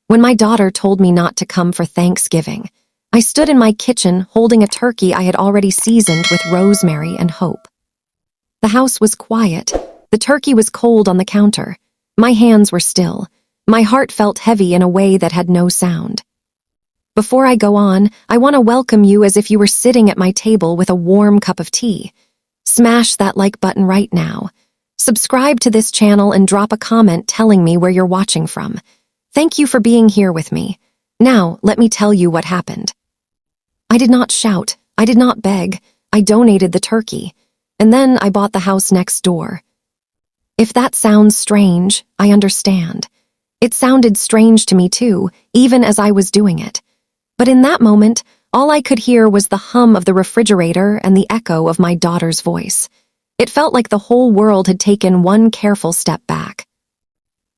When my daughter told me not to come for Thanksgiving, I stood in my kitchen holding a turkey I had already seasoned with rosemary and hope. The house was quiet. The turkey was cold on the counter. My hands were still. My heart felt heavy in a way that had no sound. Before I go on, I want to welcome you as if you were sitting at my table with a warm cup of tea. Smash that like button right now. Subscribe to this channel and drop a comment telling me where you're watching from. Thank you for being here with me. Now, let me tell you what happened. I did not shout. I did not beg. I donated the turkey. And then I bought the house next door. If that sounds strange, I understand. It sounded strange to me too, even as I was doing it. But in that moment, all I could hear was the hum of the refrigerator and the echo of my daughter's voice. It felt like the whole world had taken one careful step back.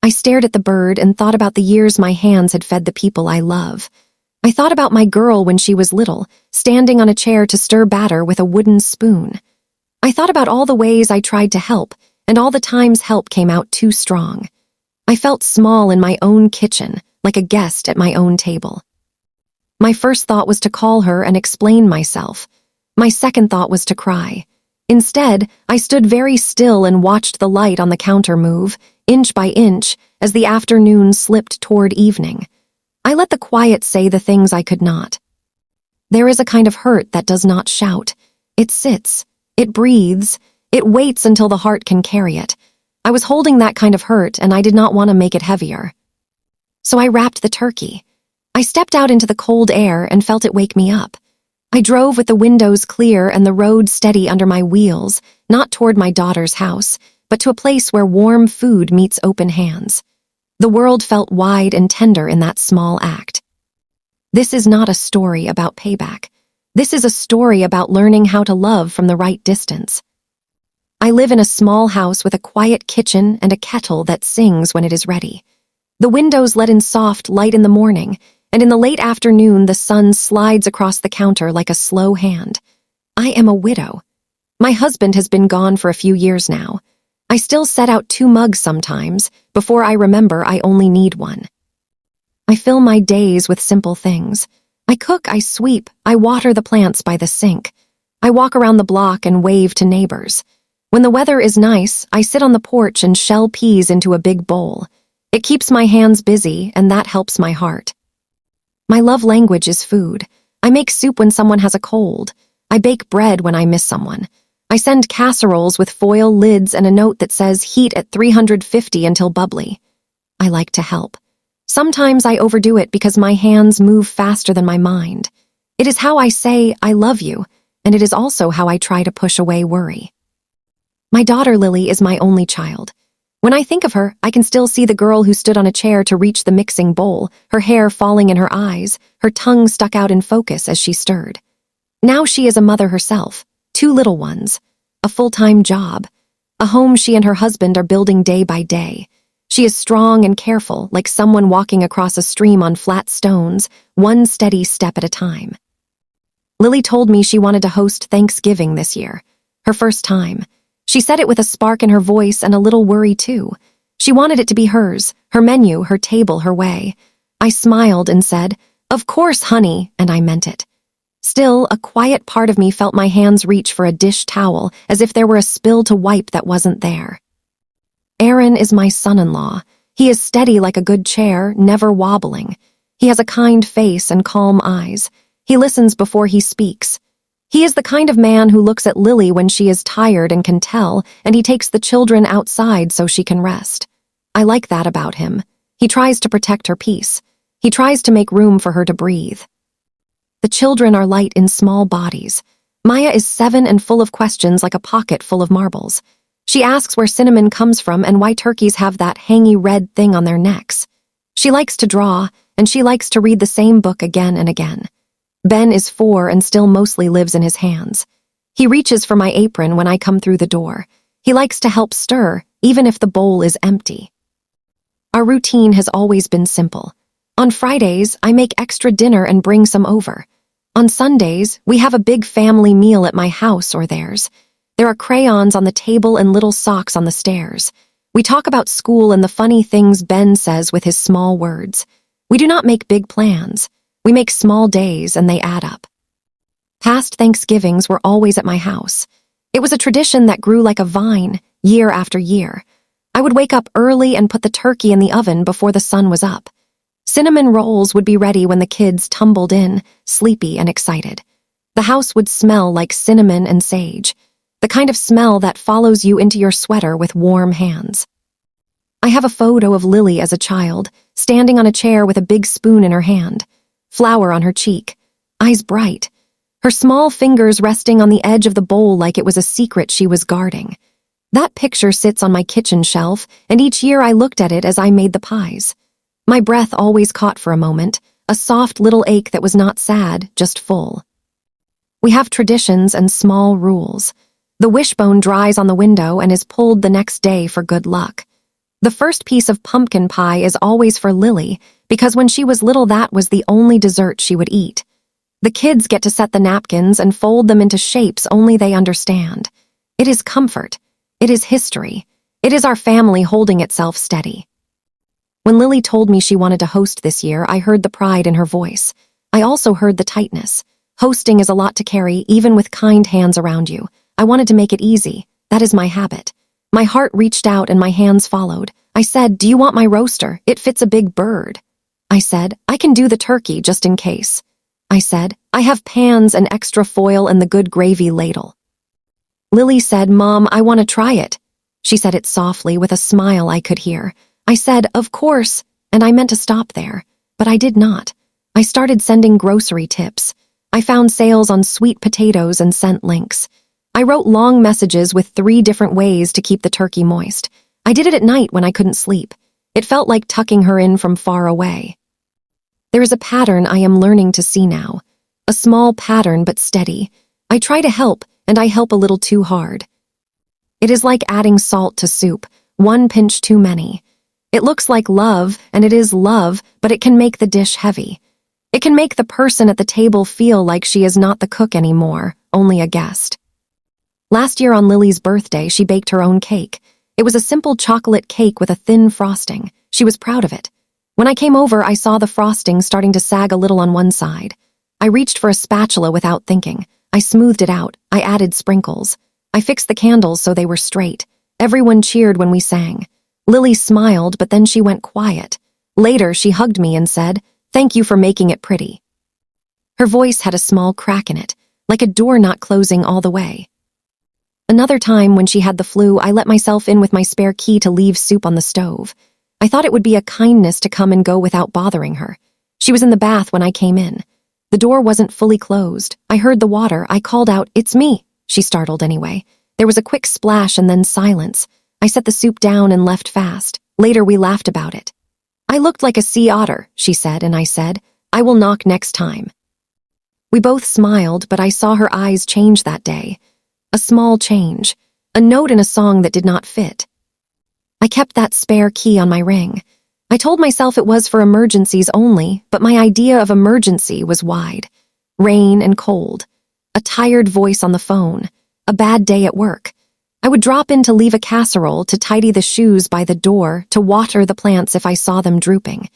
I stared at the bird and thought about the years my hands had fed the people I love. I thought about my girl when she was little, standing on a chair to stir batter with a wooden spoon. I thought about all the ways I tried to help, and all the times help came out too strong. I felt small in my own kitchen, like a guest at my own table. My first thought was to call her and explain myself. My second thought was to cry. Instead, I stood very still and watched the light on the counter move, inch by inch, as the afternoon slipped toward evening. I let the quiet say the things I could not. There is a kind of hurt that does not shout. It sits. It breathes. It waits until the heart can carry it. I was holding that kind of hurt, and I did not want to make it heavier. So I wrapped the turkey. I stepped out into the cold air and felt it wake me up. I drove with the windows clear and the road steady under my wheels, not toward my daughter's house, but to a place where warm food meets open hands. The world felt wide and tender in that small act. This is not a story about payback. This is a story about learning how to love from the right distance. I live in a small house with a quiet kitchen and a kettle that sings when it is ready. The windows let in soft light in the morning, and in the late afternoon the sun slides across the counter like a slow hand. I am a widow. My husband has been gone for a few years now. I still set out 2 mugs sometimes, before I remember I only need one. I fill my days with simple things. I cook, I sweep, I water the plants by the sink. I walk around the block and wave to neighbors. When the weather is nice, I sit on the porch and shell peas into a big bowl. It keeps my hands busy, and that helps my heart. My love language is food. I make soup when someone has a cold. I bake bread when I miss someone. I send casseroles with foil lids and a note that says heat at 350 until bubbly. I like to help. Sometimes I overdo it because my hands move faster than my mind. It is how I say, I love you, and it is also how I try to push away worry. My daughter Lily is my only child. When I think of her, I can still see the girl who stood on a chair to reach the mixing bowl, her hair falling in her eyes, her tongue stuck out in focus as she stirred. Now she is a mother herself, 2 little ones, a full-time job, a home she and her husband are building day by day. She is strong and careful, like someone walking across a stream on flat stones, one steady step at a time. Lily told me she wanted to host Thanksgiving this year, her first time. She said it with a spark in her voice and a little worry too. She wanted it to be hers, her menu, her table, her way. I smiled and said, "Of course, honey," and I meant it. Still, a quiet part of me felt my hands reach for a dish towel, as if there were a spill to wipe that wasn't there. Aaron is my son-in-law. He is steady like a good chair, never wobbling. He has a kind face and calm eyes. He listens before he speaks. He is the kind of man who looks at Lily when she is tired and can tell, and he takes the children outside so she can rest. I like that about him. He tries to protect her peace. He tries to make room for her to breathe. The children are light in small bodies. Maya is 7 and full of questions like a pocket full of marbles. She asks where cinnamon comes from and why turkeys have that hangy red thing on their necks. She likes to draw, and she likes to read the same book again and again. Ben is 4 and still mostly lives in his hands. He reaches for my apron when I come through the door. He likes to help stir, even if the bowl is empty. Our routine has always been simple. On Fridays, I make extra dinner and bring some over. On Sundays, we have a big family meal at my house or theirs. There are crayons on the table and little socks on the stairs. We talk about school and the funny things Ben says with his small words. We do not make big plans. We make small days and they add up. Past Thanksgivings were always at my house. It was a tradition that grew like a vine, year after year. I would wake up early and put the turkey in the oven before the sun was up. Cinnamon rolls would be ready when the kids tumbled in, sleepy and excited. The house would smell like cinnamon and sage, the kind of smell that follows you into your sweater with warm hands. I have a photo of Lily as a child, standing on a chair with a big spoon in her hand, flour on her cheek, eyes bright, her small fingers resting on the edge of the bowl like it was a secret she was guarding. That picture sits on my kitchen shelf, and each year I looked at it as I made the pies. My breath always caught for a moment, a soft little ache that was not sad, just full. We have traditions and small rules. The wishbone dries on the window and is pulled the next day for good luck. The first piece of pumpkin pie is always for Lily, because when she was little that was the only dessert she would eat. The kids get to set the napkins and fold them into shapes only they understand. It is comfort. It is history. It is our family holding itself steady. When Lily told me she wanted to host this year, I heard the pride in her voice. I also heard the tightness. Hosting is a lot to carry, even with kind hands around you. I wanted to make it easy. That is my habit. My heart reached out and my hands followed. I said, "Do you want my roaster? It fits a big bird." I said, "I can do the turkey just in case." I said, "I have pans and extra foil and the good gravy ladle." Lily said, "Mom, I want to try it." She said it softly with a smile I could hear. I said, "Of course," and I meant to stop there, but I did not. I started sending grocery tips. I found sales on sweet potatoes and sent links. I wrote long messages with 3 different ways to keep the turkey moist. I did it at night when I couldn't sleep. It felt like tucking her in from far away. There is a pattern I am learning to see now. A small pattern but steady. I try to help, and I help a little too hard. It is like adding salt to soup, 1 pinch too many. It looks like love, and it is love, but it can make the dish heavy. It can make the person at the table feel like she is not the cook anymore, only a guest. Last year on Lily's birthday, she baked her own cake. It was a simple chocolate cake with a thin frosting. She was proud of it. When I came over, I saw the frosting starting to sag a little on one side. I reached for a spatula without thinking. I smoothed it out. I added sprinkles. I fixed the candles so they were straight. Everyone cheered when we sang. Lily smiled, but then she went quiet. Later, she hugged me and said, "Thank you for making it pretty." Her voice had a small crack in it, like a door not closing all the way. Another time, when she had the flu, I let myself in with my spare key to leave soup on the stove. I thought it would be a kindness to come and go without bothering her. She was in the bath when I came in. The door wasn't fully closed. I heard the water. I called out, "It's me." She startled anyway. There was a quick splash and then silence. I set the soup down and left fast. Later, we laughed about it. "I looked like a sea otter," she said, and I said, "I will knock next time." We both smiled, but I saw her eyes change that day. A small change. A note in a song that did not fit. I kept that spare key on my ring. I told myself it was for emergencies only, but my idea of emergency was wide. Rain and cold. A tired voice on the phone. A bad day at work. I would drop in to leave a casserole, to tidy the shoes by the door, to water the plants if I saw them drooping.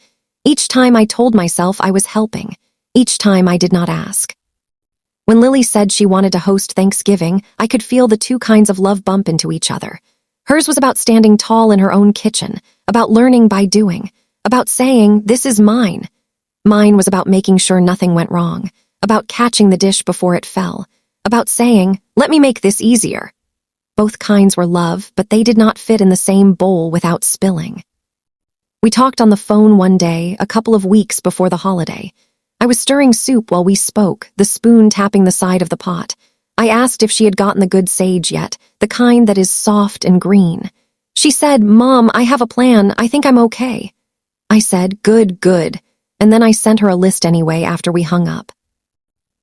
Each time I told myself I was helping. Each time I did not ask. When Lily said she wanted to host Thanksgiving, I could feel the 2 kinds of love bump into each other. Hers was about standing tall in her own kitchen, about learning by doing, about saying, "This is mine." Mine was about making sure nothing went wrong, about catching the dish before it fell, about saying, "Let me make this easier." Both kinds were love, but they did not fit in the same bowl without spilling. We talked on the phone one day, a couple of weeks before the holiday. I was stirring soup while we spoke, the spoon tapping the side of the pot. I asked if she had gotten the good sage yet, the kind that is soft and green. She said, "Mom, I have a plan. I think I'm okay." I said, "Good, good." And then I sent her a list anyway after we hung up.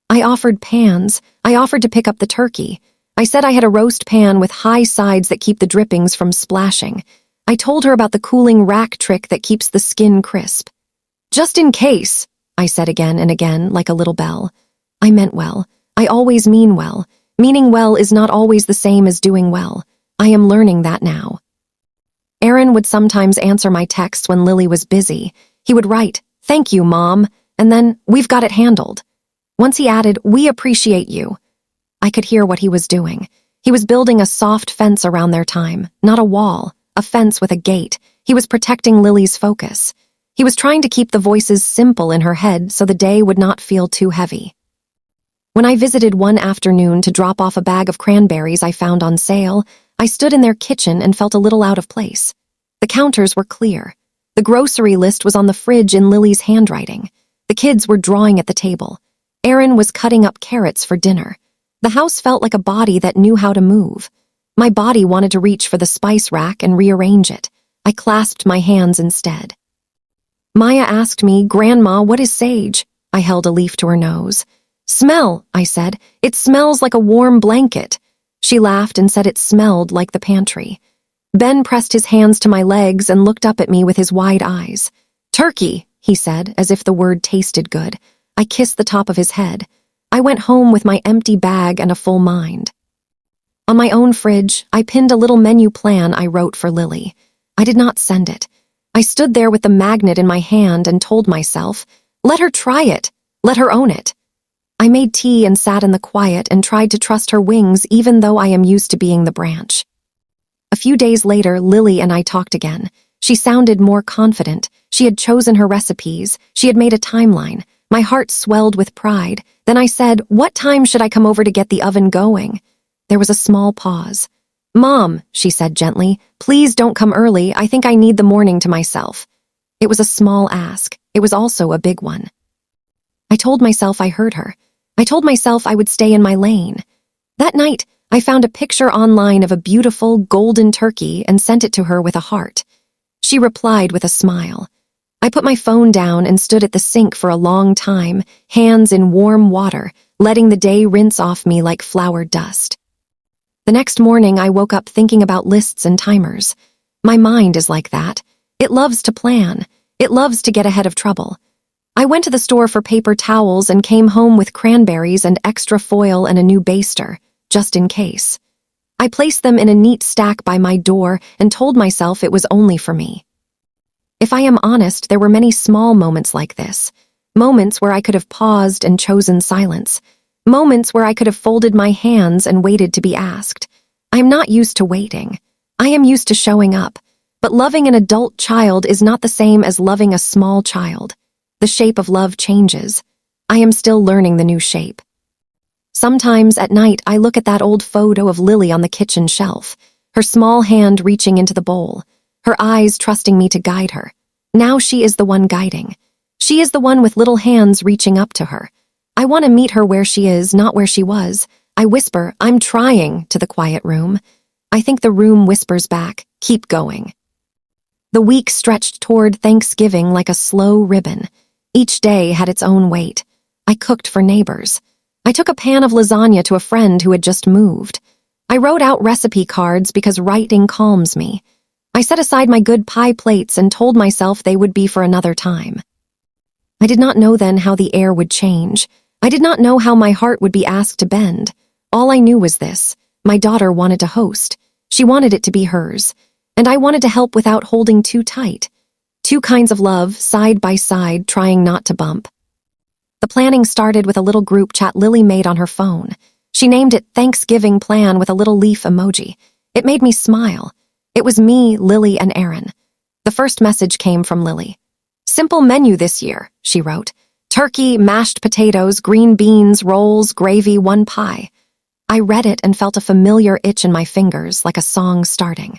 I offered pans. I offered to pick up the turkey. I said I had a roast pan with high sides that keep the drippings from splashing. I told her about the cooling rack trick that keeps the skin crisp. "Just in case," I said again and again, like a little bell. I meant well. I always mean well. Meaning well is not always the same as doing well. I am learning that now. Aaron would sometimes answer my texts when Lily was busy. He would write, "Thank you, Mom," and then, "We've got it handled." Once he added, "We appreciate you." I could hear what he was doing. He was building a soft fence around their time, not a wall, a fence with a gate. He was protecting Lily's focus. He was trying to keep the voices simple in her head so the day would not feel too heavy. When I visited one afternoon to drop off a bag of cranberries I found on sale, I stood in their kitchen and felt a little out of place. The counters were clear. The grocery list was on the fridge in Lily's handwriting. The kids were drawing at the table. Aaron was cutting up carrots for dinner. The house felt like a body that knew how to move. My body wanted to reach for the spice rack and rearrange it. I clasped my hands instead. Maya asked me, "Grandma, what is sage?" I held a leaf to her nose. "Smell," I said. "It smells like a warm blanket." She laughed and said it smelled like the pantry. Ben pressed his hands to my legs and looked up at me with his wide eyes. "Turkey," he said, as if the word tasted good. I kissed the top of his head. I went home with my empty bag and a full mind. On my own fridge, I pinned a little menu plan I wrote for Lily. I did not send it. I stood there with the magnet in my hand and told myself, let her try it, let her own it. I made tea and sat in the quiet and tried to trust her wings even though I am used to being the branch. A few days later, Lily and I talked again. She sounded more confident. She had chosen her recipes. She had made a timeline. My heart swelled with pride. Then I said, "What time should I come over to get the oven going?" There was a small pause. "Mom," she said gently, "please don't come early. I think I need the morning to myself." It was a small ask. It was also a big one. I told myself I heard her. I told myself I would stay in my lane. That night, I found a picture online of a beautiful golden turkey and sent it to her with a heart. She replied with a smile. I put my phone down and stood at the sink for a long time, hands in warm water, letting the day rinse off me like flour dust. The next morning, I woke up thinking about lists and timers. My mind is like that. It loves to plan. It loves to get ahead of trouble. I went to the store for paper towels and came home with cranberries and extra foil and a new baster, just in case. I placed them in a neat stack by my door and told myself it was only for me. If I am honest, there were many small moments like this. Moments where I could have paused and chosen silence. Moments where I could have folded my hands and waited to be asked. I am not used to waiting. I am used to showing up. But loving an adult child is not the same as loving a small child. The shape of love changes. I am still learning the new shape. Sometimes at night, I look at that old photo of Lily on the kitchen shelf, her small hand reaching into the bowl, her eyes trusting me to guide her. Now she is the one guiding. She is the one with little hands reaching up to her. I want to meet her where she is, not where she was. I whisper, "I'm trying," to the quiet room. I think the room whispers back, "Keep going." The week stretched toward Thanksgiving like a slow ribbon. Each day had its own weight. I cooked for neighbors. I took a pan of lasagna to a friend who had just moved. I wrote out recipe cards because writing calms me. I set aside my good pie plates and told myself they would be for another time. I did not know then how the air would change. I did not know how my heart would be asked to bend. All I knew was this: my daughter wanted to host. She wanted it to be hers. And I wanted to help without holding too tight. Two kinds of love, side by side, trying not to bump. The planning started with a little group chat Lily made on her phone. She named it Thanksgiving Plan with a little leaf emoji. It made me smile. It was me, Lily, and Aaron. The first message came from Lily. "Simple menu this year," she wrote. "Turkey, mashed potatoes, green beans, rolls, gravy, one pie." I read it and felt a familiar itch in my fingers, like a song starting.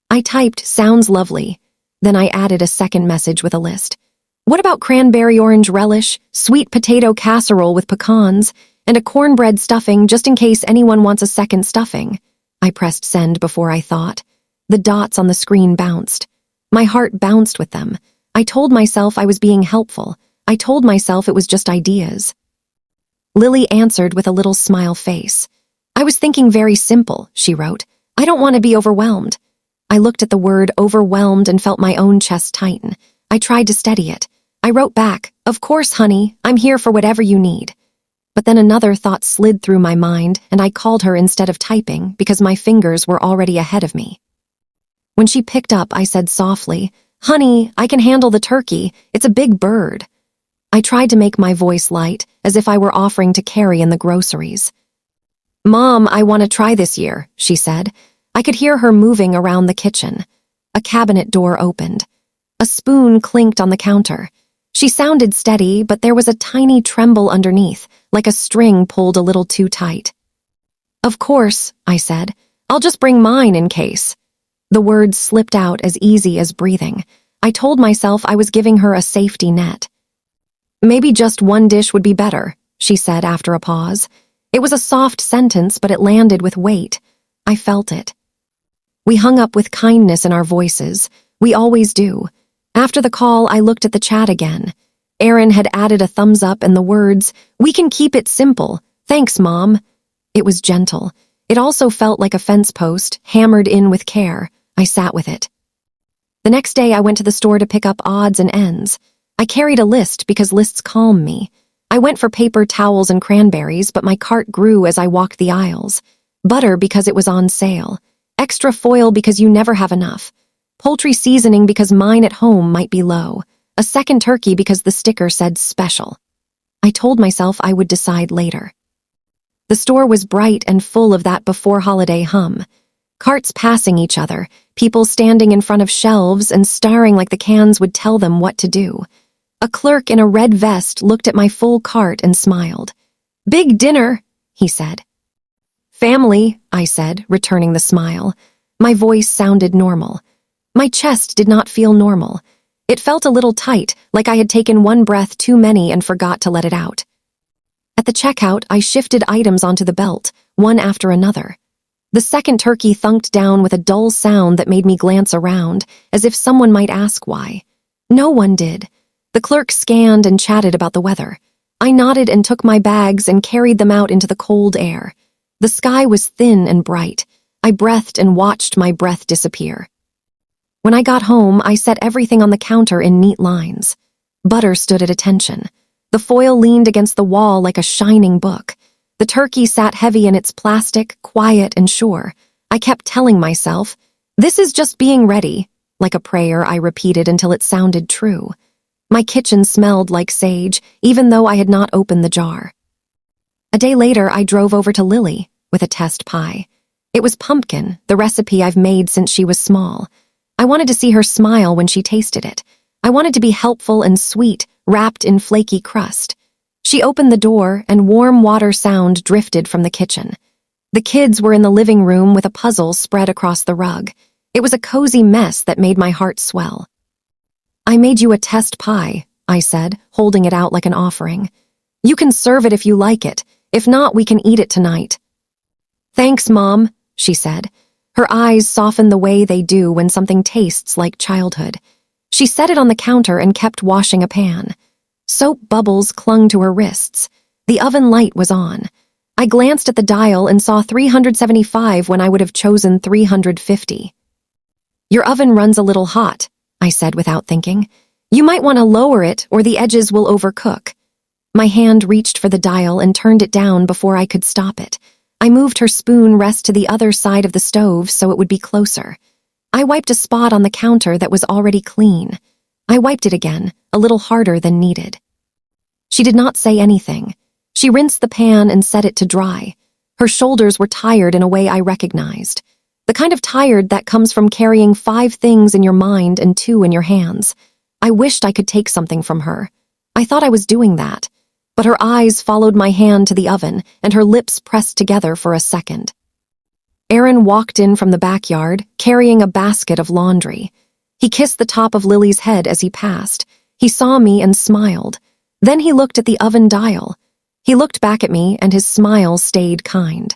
I typed, "Sounds lovely." Then I added a second message with a list. "What about cranberry orange relish, sweet potato casserole with pecans, and a cornbread stuffing just in case anyone wants a second stuffing?" I pressed send before I thought. The dots on the screen bounced. My heart bounced with them. I told myself I was being helpful. I told myself it was just ideas. Lily answered with a little smile face. "I was thinking very simple," she wrote. "I don't want to be overwhelmed." I looked at the word overwhelmed and felt my own chest tighten. I tried to steady it. I wrote back, "Of course, honey, I'm here for whatever you need." But then another thought slid through my mind, and I called her instead of typing because my fingers were already ahead of me. When she picked up, I said softly, Honey, I can handle the turkey. It's a big bird. I tried to make my voice light, as if I were offering to carry in the groceries. Mom, I want to try this year, she said. I could hear her moving around the kitchen. A cabinet door opened. A spoon clinked on the counter. She sounded steady, but there was a tiny tremble underneath, like a string pulled a little too tight. Of course, I said. I'll just bring mine in case. The words slipped out as easy as breathing. I told myself I was giving her a safety net. Maybe just one dish would be better, she said after a pause. It was a soft sentence, but it landed with weight. I felt it. We hung up with kindness in our voices. We always do. After the call, I looked at the chat again. Aaron had added a thumbs up and the words, "We can keep it simple. Thanks, Mom." It was gentle. It also felt like a fence post, hammered in with care. I sat with it. The next day, I went to the store to pick up odds and ends. I carried a list because lists calm me. I went for paper towels and cranberries, but my cart grew as I walked the aisles. Butter because it was on sale. Extra foil because you never have enough. Poultry seasoning because mine at home might be low. A second turkey because the sticker said special. I told myself I would decide later. The store was bright and full of that before-holiday hum. Carts passing each other, people standing in front of shelves and staring like the cans would tell them what to do. A clerk in a red vest looked at my full cart and smiled. "Big dinner," he said. "Family," I said, returning the smile. My voice sounded normal. My chest did not feel normal. It felt a little tight, like I had taken one breath too many and forgot to let it out. At the checkout, I shifted items onto the belt, one after another. The second turkey thunked down with a dull sound that made me glance around, as if someone might ask why. No one did. The clerk scanned and chatted about the weather. I nodded and took my bags and carried them out into the cold air. The sky was thin and bright. I breathed and watched my breath disappear. When I got home, I set everything on the counter in neat lines. Butter stood at attention. The foil leaned against the wall like a shining book. The turkey sat heavy in its plastic, quiet and sure. I kept telling myself, "This is just being ready." Like a prayer, I repeated until it sounded true. My kitchen smelled like sage, even though I had not opened the jar. A day later, I drove over to Lily with a test pie. It was pumpkin, the recipe I've made since she was small. I wanted to see her smile when she tasted it. I wanted to be helpful and sweet, wrapped in flaky crust. She opened the door, and warm water sound drifted from the kitchen. The kids were in the living room with a puzzle spread across the rug. It was a cozy mess that made my heart swell. "I made you a test pie," I said, holding it out like an offering. "You can serve it if you like it. If not, we can eat it tonight." "Thanks, Mom," she said. Her eyes softened the way they do when something tastes like childhood. She set it on the counter and kept washing a pan. Soap bubbles clung to her wrists. The oven light was on. I glanced at the dial and saw 375 when I would have chosen 350. "Your oven runs a little hot," I said without thinking. "You might want to lower it or the edges will overcook." My hand reached for the dial and turned it down before I could stop it. I moved her spoon rest to the other side of the stove so it would be closer. I wiped a spot on the counter that was already clean. I wiped it again, a little harder than needed. She did not say anything. She rinsed the pan and set it to dry. Her shoulders were tired in a way I recognized. The kind of tired that comes from carrying 5 things in your mind and 2 in your hands. I wished I could take something from her. I thought I was doing that. But her eyes followed my hand to the oven, and her lips pressed together for a second. Aaron walked in from the backyard, carrying a basket of laundry. He kissed the top of Lily's head as he passed. He saw me and smiled. Then he looked at the oven dial. He looked back at me, and his smile stayed kind.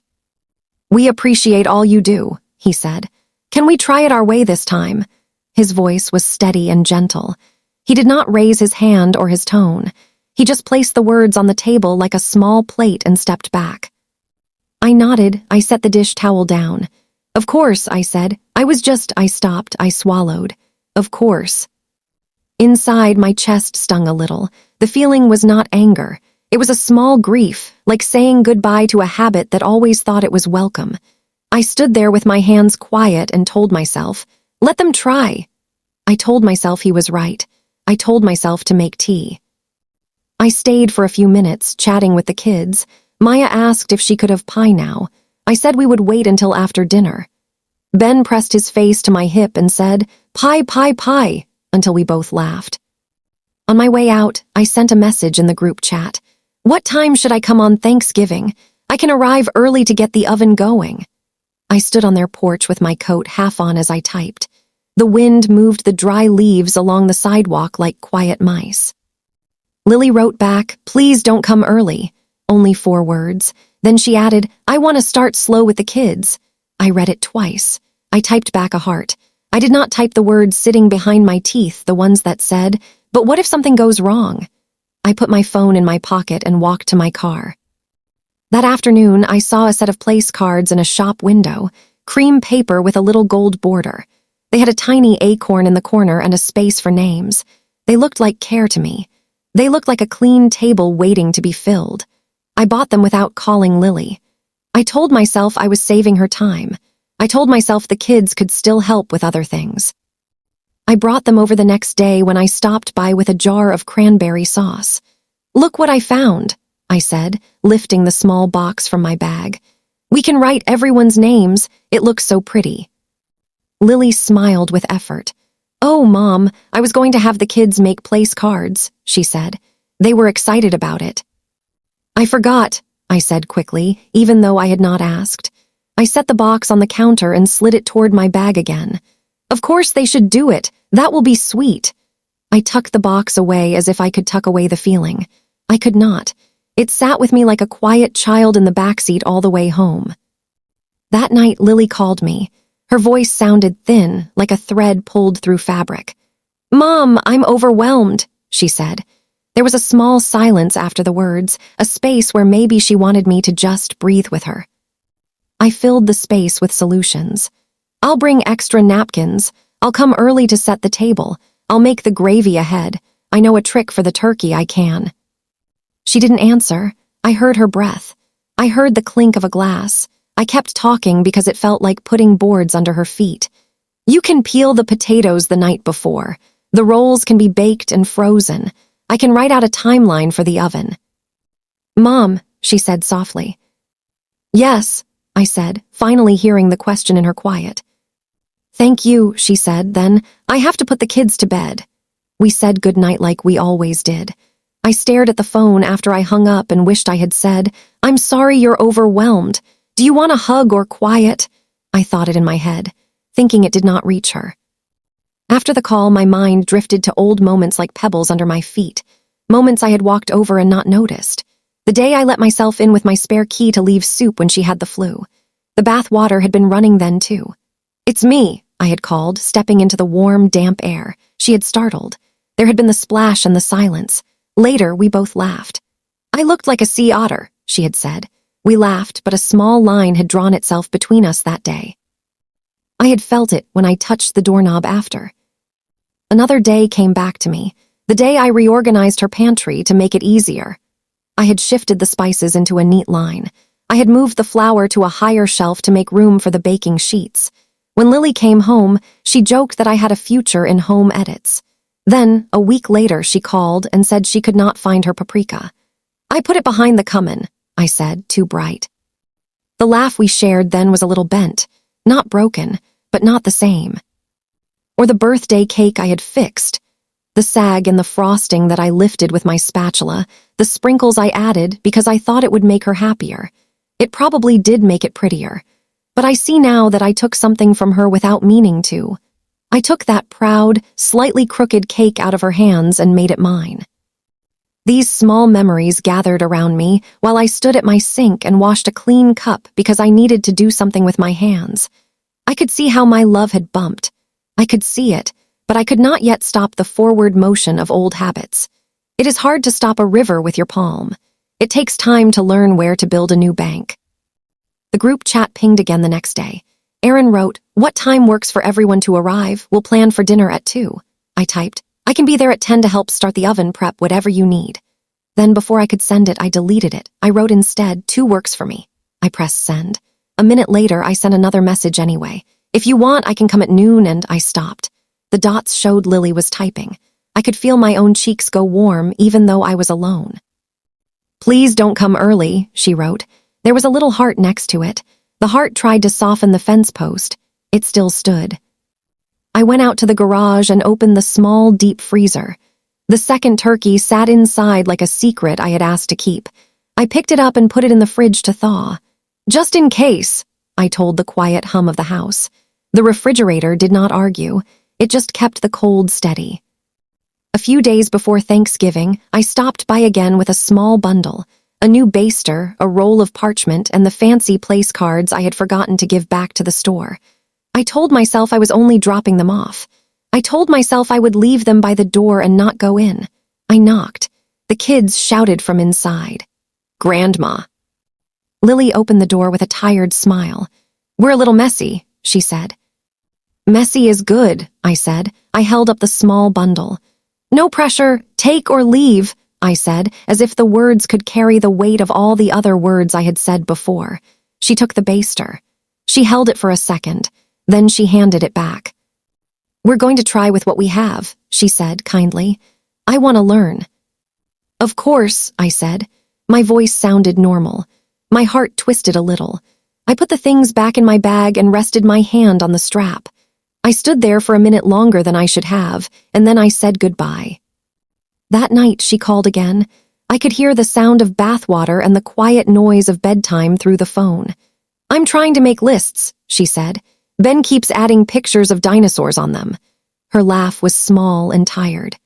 "We appreciate all you do," he said. "Can we try it our way this time?" His voice was steady and gentle. He did not raise his hand or his tone. He just placed the words on the table like a small plate and stepped back. I nodded. I set the dish towel down. "Of course," I said. I stopped. I swallowed. "Of course." Inside, my chest stung a little. The feeling was not anger. It was a small grief, like saying goodbye to a habit that always thought it was welcome. I stood there with my hands quiet and told myself, "Let them try." I told myself he was right. I told myself to make tea. I stayed for a few minutes, chatting with the kids. Maya asked if she could have pie now. I said we would wait until after dinner. Ben pressed his face to my hip and said, "Pie, pie, pie," until we both laughed. On my way out, I sent a message in the group chat. "What time should I come on Thanksgiving? I can arrive early to get the oven going." I stood on their porch with my coat half on as I typed. The wind moved the dry leaves along the sidewalk like quiet mice. Lily wrote back, "Please don't come early." Only 4 words. Then she added, "I want to start slow with the kids." I read it twice. I typed back a heart. I did not type the words sitting behind my teeth, the ones that said, "But what if something goes wrong?" I put my phone in my pocket and walked to my car. That afternoon, I saw a set of place cards in a shop window, cream paper with a little gold border. They had a tiny acorn in the corner and a space for names. They looked like care to me. They looked like a clean table waiting to be filled. I bought them without calling Lily. I told myself I was saving her time. I told myself the kids could still help with other things. I brought them over the next day when I stopped by with a jar of cranberry sauce. "Look what I found," I said, lifting the small box from my bag. "We can write everyone's names. It looks so pretty." Lily smiled with effort. "Oh, Mom, I was going to have the kids make place cards," she said. They were excited about it. "I forgot," I said quickly, even though I had not asked. I set the box on the counter and slid it toward my bag again. "Of course they should do it. That will be sweet." I tucked the box away as if I could tuck away the feeling. I could not. It sat with me like a quiet child in the backseat all the way home. That night, Lily called me. Her voice sounded thin, like a thread pulled through fabric. "Mom, I'm overwhelmed," she said. There was a small silence after the words, a space where maybe she wanted me to just breathe with her. I filled the space with solutions. "I'll bring extra napkins. I'll come early to set the table. I'll make the gravy ahead. I know a trick for the turkey I can." She didn't answer. I heard her breath. I heard the clink of a glass. I kept talking because it felt like putting boards under her feet. "You can peel the potatoes the night before. The rolls can be baked and frozen. I can write out a timeline for the oven." "Mom," she said softly. "Yes," I said, finally hearing the question in her quiet. "Thank you," she said, then, "I have to put the kids to bed." We said goodnight like we always did. I stared at the phone after I hung up and wished I had said, "I'm sorry you're overwhelmed. Do you want a hug or quiet?" I thought it in my head, thinking it did not reach her. After the call, my mind drifted to old moments like pebbles under my feet, moments I had walked over and not noticed. The day I let myself in with my spare key to leave Soup when she had the flu. The bath water had been running then, too. "It's me," I had called, stepping into the warm, damp air. She had startled. There had been the splash and the silence. Later, we both laughed. "I looked like a sea otter," she had said. We laughed, but a small line had drawn itself between us that day. I had felt it when I touched the doorknob after. Another day came back to me, the day I reorganized her pantry to make it easier. I had shifted the spices into a neat line. I had moved the flour to a higher shelf to make room for the baking sheets. When Lily came home, she joked that I had a future in home edits. Then, a week later, she called and said she could not find her paprika. "I put it behind the cumin," I said, too bright. The laugh we shared then was a little bent, not broken, but not the same. Or the birthday cake I had fixed, the sag in the frosting that I lifted with my spatula, the sprinkles I added because I thought it would make her happier. It probably did make it prettier, but I see now that I took something from her without meaning to. I took that proud, slightly crooked cake out of her hands and made it mine. These small memories gathered around me while I stood at my sink and washed a clean cup because I needed to do something with my hands. I could see how my love had bumped. I could see it, but I could not yet stop the forward motion of old habits. It is hard to stop a river with your palm. It takes time to learn where to build a new bank. The group chat pinged again the next day. Aaron wrote, "What time works for everyone to arrive? We'll plan for dinner at 2. I typed, "I can be there at 10 to help start the oven prep, whatever you need." Then before I could send it, I deleted it. I wrote instead, "2 works for me." I pressed send. A minute later, I sent another message anyway. "If you want, I can come at noon," and I stopped. The dots showed Lily was typing. I could feel my own cheeks go warm even though I was alone. "Please don't come early," she wrote. There was a little heart next to it. The heart tried to soften the fence post. It still stood. I went out to the garage and opened the small, deep freezer. The second turkey sat inside like a secret I had asked to keep. I picked it up and put it in the fridge to thaw. "Just in case," I told the quiet hum of the house. The refrigerator did not argue. It just kept the cold steady. A few days before Thanksgiving, I stopped by again with a small bundle, a new baster, a roll of parchment, and the fancy place cards I had forgotten to give back to the store. I told myself I was only dropping them off. I told myself I would leave them by the door and not go in. I knocked. The kids shouted from inside. "Grandma." Lily opened the door with a tired smile. "We're a little messy," she said. "Messy is good," I said. I held up the small bundle. "No pressure, take or leave," I said, as if the words could carry the weight of all the other words I had said before. She took the baster. She held it for a second. Then she handed it back. "We're going to try with what we have," she said kindly. "I want to learn." "Of course," I said. My voice sounded normal. My heart twisted a little. I put the things back in my bag and rested my hand on the strap. I stood there for a minute longer than I should have, and then I said goodbye. That night she called again. I could hear the sound of bathwater and the quiet noise of bedtime through the phone. "I'm trying to make lists," she said. "Ben keeps adding pictures of dinosaurs on them." Her laugh was small and tired.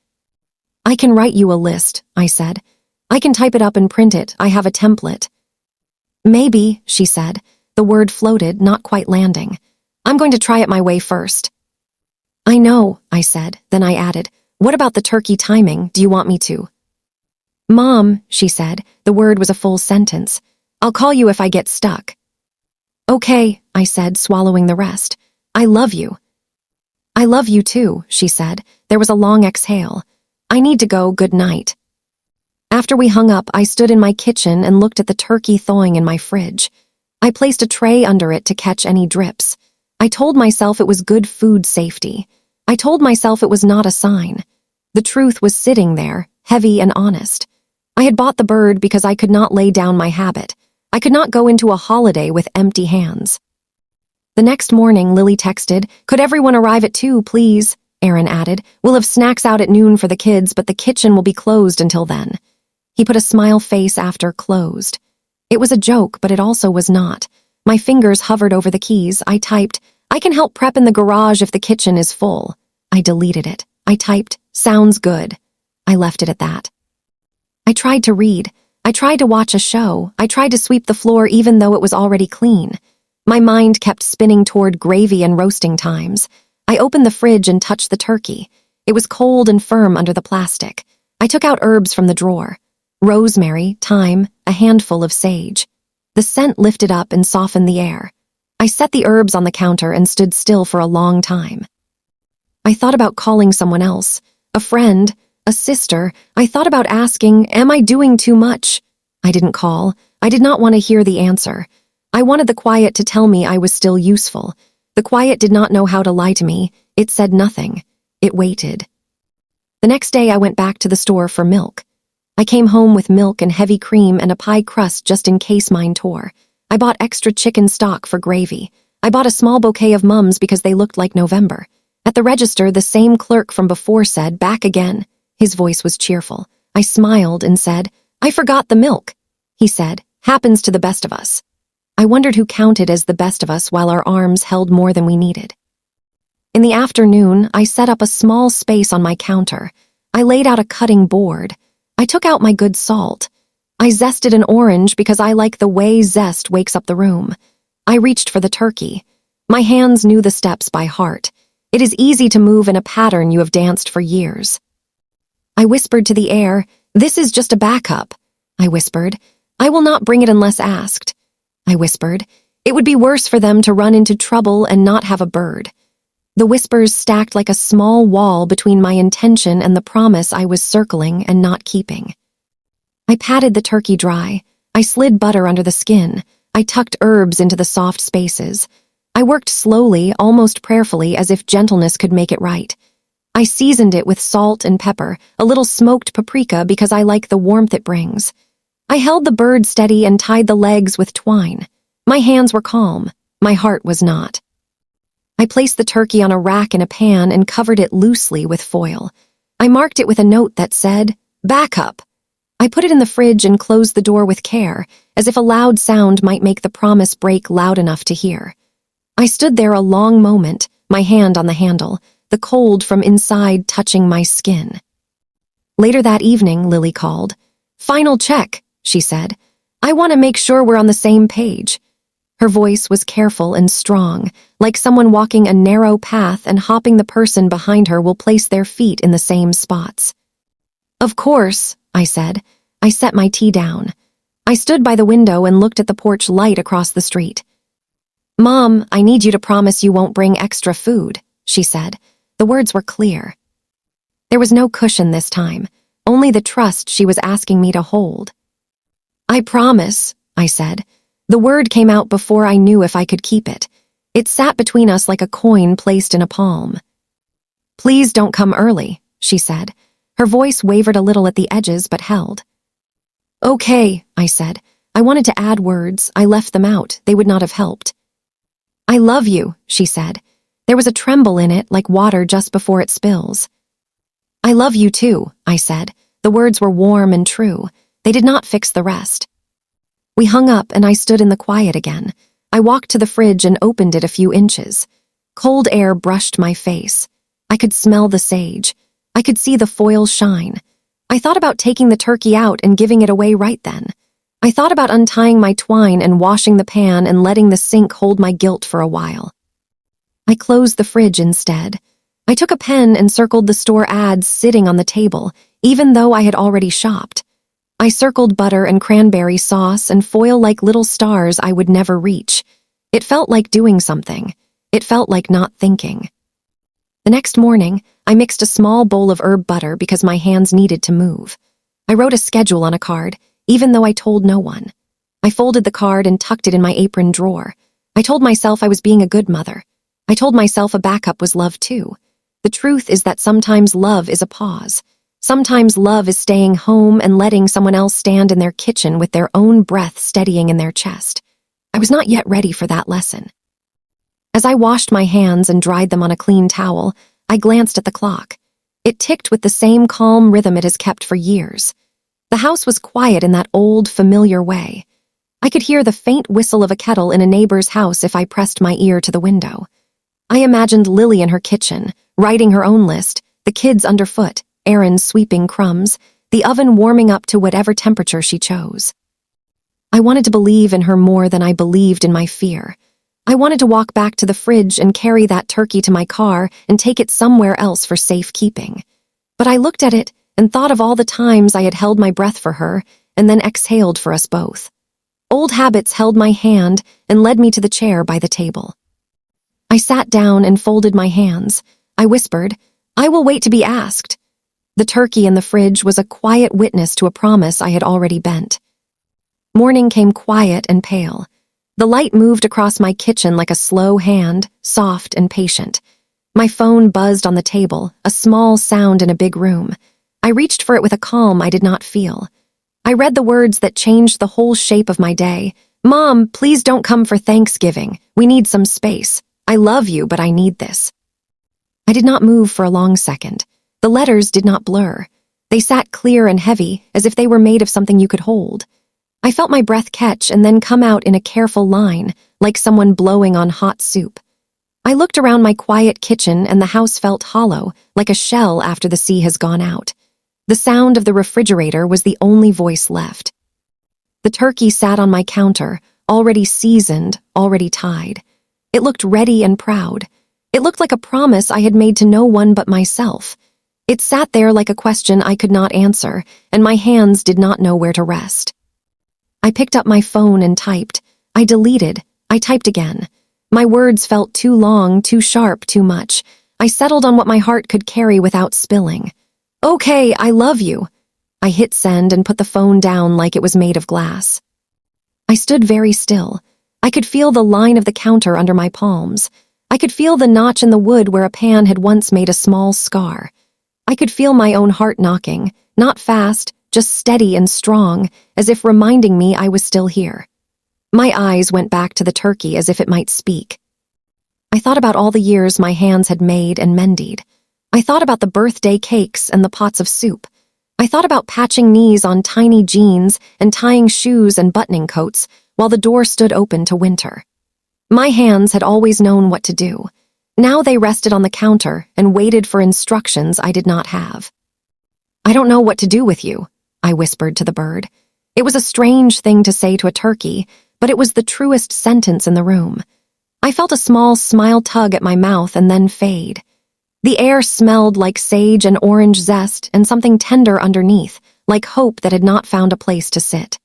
"I can write you a list," I said. "I can type it up and print it. I have a template." "Maybe," she said. The word floated, not quite landing. "I'm going to try it my way first." "I know," I said. Then I added, "What about the turkey timing? Do you want me to?" "Mom," she said. The word was a full sentence. "I'll call you if I get stuck." "Okay," I said, swallowing the rest. "I love you." "I love you too," she said. There was a long exhale. "I need to go. Good night." After we hung up, I stood in my kitchen and looked at the turkey thawing in my fridge. I placed a tray under it to catch any drips. I told myself it was good food safety. I told myself it was not a sign. The truth was sitting there, heavy and honest. I had bought the bird because I could not lay down my habit. I could not go into a holiday with empty hands. The next morning, Lily texted, "Could everyone arrive at 2, please?" Aaron added, "We'll have snacks out at noon for the kids, but the kitchen will be closed until then." He put a smile face after closed. It was a joke, but it also was not. My fingers hovered over the keys. I typed, "I can help prep in the garage if the kitchen is full." I deleted it. I typed, "Sounds good." I left it at that. I tried to read. I tried to watch a show. I tried to sweep the floor even though it was already clean. My mind kept spinning toward gravy and roasting times. I opened the fridge and touched the turkey. It was cold and firm under the plastic. I took out herbs from the drawer. Rosemary, thyme, a handful of sage. The scent lifted up and softened the air. I set the herbs on the counter and stood still for a long time. I thought about calling someone else, a friend, a sister. I thought about asking, "Am I doing too much?" I didn't call. I did not want to hear the answer. I wanted the quiet to tell me I was still useful. The quiet did not know how to lie to me. It said nothing. It waited. The next day I went back to the store for milk. I came home with milk and heavy cream and a pie crust just in case mine tore. I bought extra chicken stock for gravy. I bought a small bouquet of mums because they looked like November. At the register, the same clerk from before said, "Back again." His voice was cheerful. I smiled and said, "I forgot the milk." He said, "Happens to the best of us." I wondered who counted as the best of us while our arms held more than we needed. In the afternoon, I set up a small space on my counter. I laid out a cutting board. I took out my good salt. I zested an orange because I like the way zest wakes up the room. I reached for the turkey. My hands knew the steps by heart. It is easy to move in a pattern you have danced for years. I whispered to the air, "This is just a backup." I whispered, "I will not bring it unless asked." I whispered, "It would be worse for them to run into trouble and not have a bird." The whispers stacked like a small wall between my intention and the promise I was circling and not keeping. I patted the turkey dry. I slid butter under the skin. I tucked herbs into the soft spaces. I worked slowly, almost prayerfully, as if gentleness could make it right. I seasoned it with salt and pepper, a little smoked paprika because I like the warmth it brings. I held the bird steady and tied the legs with twine. My hands were calm. My heart was not. I placed the turkey on a rack in a pan and covered it loosely with foil. I marked it with a note that said, "Back up." I put it in the fridge and closed the door with care, as if a loud sound might make the promise break loud enough to hear. I stood there a long moment, my hand on the handle, the cold from inside touching my skin. Later that evening, Lily called. "Final check," she said. "I want to make sure we're on the same page." Her voice was careful and strong, like someone walking a narrow path and hoping the person behind her will place their feet in the same spots. "Of course," I said. I set my tea down. I stood by the window and looked at the porch light across the street. "Mom, I need you to promise you won't bring extra food," she said. The words were clear. There was no cushion this time, only the trust she was asking me to hold. "I promise," I said. The word came out before I knew if I could keep it. It sat between us like a coin placed in a palm. "Please don't come early," she said. Her voice wavered a little at the edges but held. "Okay," I said. I wanted to add words. I left them out. They would not have helped. "I love you," she said. There was a tremble in it, like water just before it spills. "I love you too," I said. The words were warm and true. They did not fix the rest. We hung up and I stood in the quiet again. I walked to the fridge and opened it a few inches. Cold air brushed my face. I could smell the sage. I could see the foil shine. I thought about taking the turkey out and giving it away right then. I thought about untying my twine and washing the pan and letting the sink hold my guilt for a while. I closed the fridge instead. I took a pen and circled the store ads sitting on the table, even though I had already shopped. I circled butter and cranberry sauce and foil like little stars I would never reach. It felt like doing something. It felt like not thinking. The next morning, I mixed a small bowl of herb butter because my hands needed to move. I wrote a schedule on a card, even though I told no one. I folded the card and tucked it in my apron drawer. I told myself I was being a good mother. I told myself a backup was love too. The truth is that sometimes love is a pause. Sometimes love is staying home and letting someone else stand in their kitchen with their own breath steadying in their chest. I was not yet ready for that lesson. As I washed my hands and dried them on a clean towel, I glanced at the clock. It ticked with the same calm rhythm it has kept for years. The house was quiet in that old, familiar way. I could hear the faint whistle of a kettle in a neighbor's house if I pressed my ear to the window. I imagined Lily in her kitchen, writing her own list, the kids underfoot, Erin sweeping crumbs, the oven warming up to whatever temperature she chose. I wanted to believe in her more than I believed in my fear. I wanted to walk back to the fridge and carry that turkey to my car and take it somewhere else for safekeeping. But I looked at it and thought of all the times I had held my breath for her and then exhaled for us both. Old habits held my hand and led me to the chair by the table. I sat down and folded my hands. I whispered, "I will wait to be asked." The turkey in the fridge was a quiet witness to a promise I had already bent. Morning came quiet and pale. The light moved across my kitchen like a slow hand, soft and patient. My phone buzzed on the table, a small sound in a big room. I reached for it with a calm I did not feel. I read the words that changed the whole shape of my day. "Mom, please don't come for Thanksgiving. We need some space. I love you, but I need this." I did not move for a long second. The letters did not blur. They sat clear and heavy, as if they were made of something you could hold. I felt my breath catch and then come out in a careful line, like someone blowing on hot soup. I looked around my quiet kitchen and the house felt hollow, like a shell after the sea has gone out. The sound of the refrigerator was the only voice left. The turkey sat on my counter, already seasoned, already tied. It looked ready and proud. It looked like a promise I had made to no one but myself. It sat there like a question I could not answer, and my hands did not know where to rest. I picked up my phone and typed. I deleted. I typed again. My words felt too long, too sharp, too much. I settled on what my heart could carry without spilling. "Okay, I love you." I hit send and put the phone down like it was made of glass. I stood very still. I could feel the line of the counter under my palms. I could feel the notch in the wood where a pan had once made a small scar. I could feel my own heart knocking, not fast, just steady and strong, as if reminding me I was still here. My eyes went back to the turkey as if it might speak. I thought about all the years my hands had made and mended. I thought about the birthday cakes and the pots of soup. I thought about patching knees on tiny jeans and tying shoes and buttoning coats while the door stood open to winter. My hands had always known what to do. Now they rested on the counter and waited for instructions I did not have. "I don't know what to do with you," I whispered to the bird. It was a strange thing to say to a turkey, but it was the truest sentence in the room. I felt a small smile tug at my mouth and then fade. The air smelled like sage and orange zest and something tender underneath, like hope that had not found a place to sit.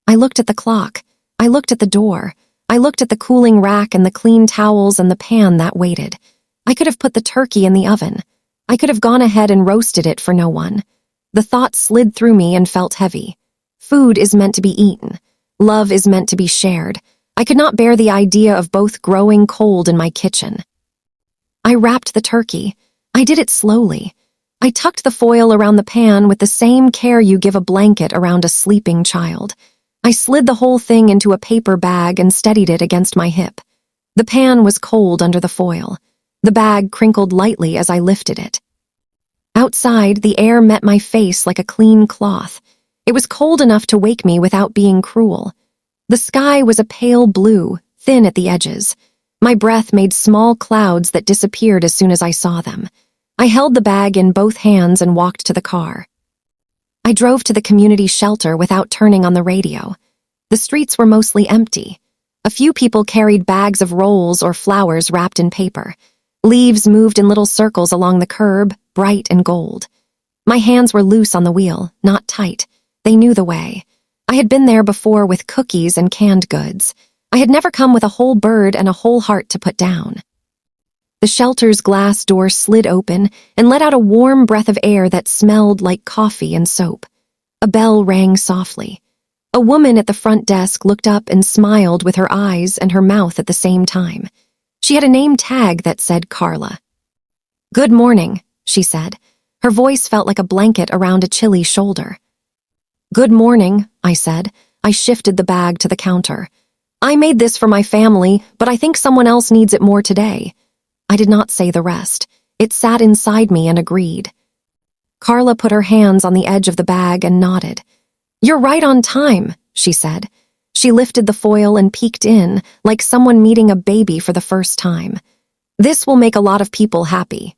I looked at the clock. I looked at the door. I looked at the cooling rack and the clean towels and the pan that waited. I could have put the turkey in the oven. I could have gone ahead and roasted it for no one. The thought slid through me and felt heavy. Food is meant to be eaten. Love is meant to be shared. I could not bear the idea of both growing cold in my kitchen. I wrapped the turkey. I did it slowly. I tucked the foil around the pan with the same care you give a blanket around a sleeping child. I slid the whole thing into a paper bag and steadied it against my hip. The pan was cold under the foil. The bag crinkled lightly as I lifted it. Outside, the air met my face like a clean cloth. It was cold enough to wake me without being cruel. The sky was a pale blue, thin at the edges. My breath made small clouds that disappeared as soon as I saw them. I held the bag in both hands and walked to the car. I drove to the community shelter without turning on the radio. The streets were mostly empty. A few people carried bags of rolls or flowers wrapped in paper. Leaves moved in little circles along the curb, bright and gold. My hands were loose on the wheel, not tight. They knew the way. I had been there before with cookies and canned goods. I had never come with a whole bird and a whole heart to put down. The shelter's glass door slid open and let out a warm breath of air that smelled like coffee and soap. A bell rang softly. A woman at the front desk looked up and smiled with her eyes and her mouth at the same time. She had a name tag that said Carla. "Good morning," she said. Her voice felt like a blanket around a chilly shoulder. "Good morning," I said. I shifted the bag to the counter. "I made this for my family, but I think someone else needs it more today." I did not say the rest. It sat inside me and agreed. Carla put her hands on the edge of the bag and nodded. "You're right on time," she said. She lifted the foil and peeked in, like someone meeting a baby for the first time. "This will make a lot of people happy."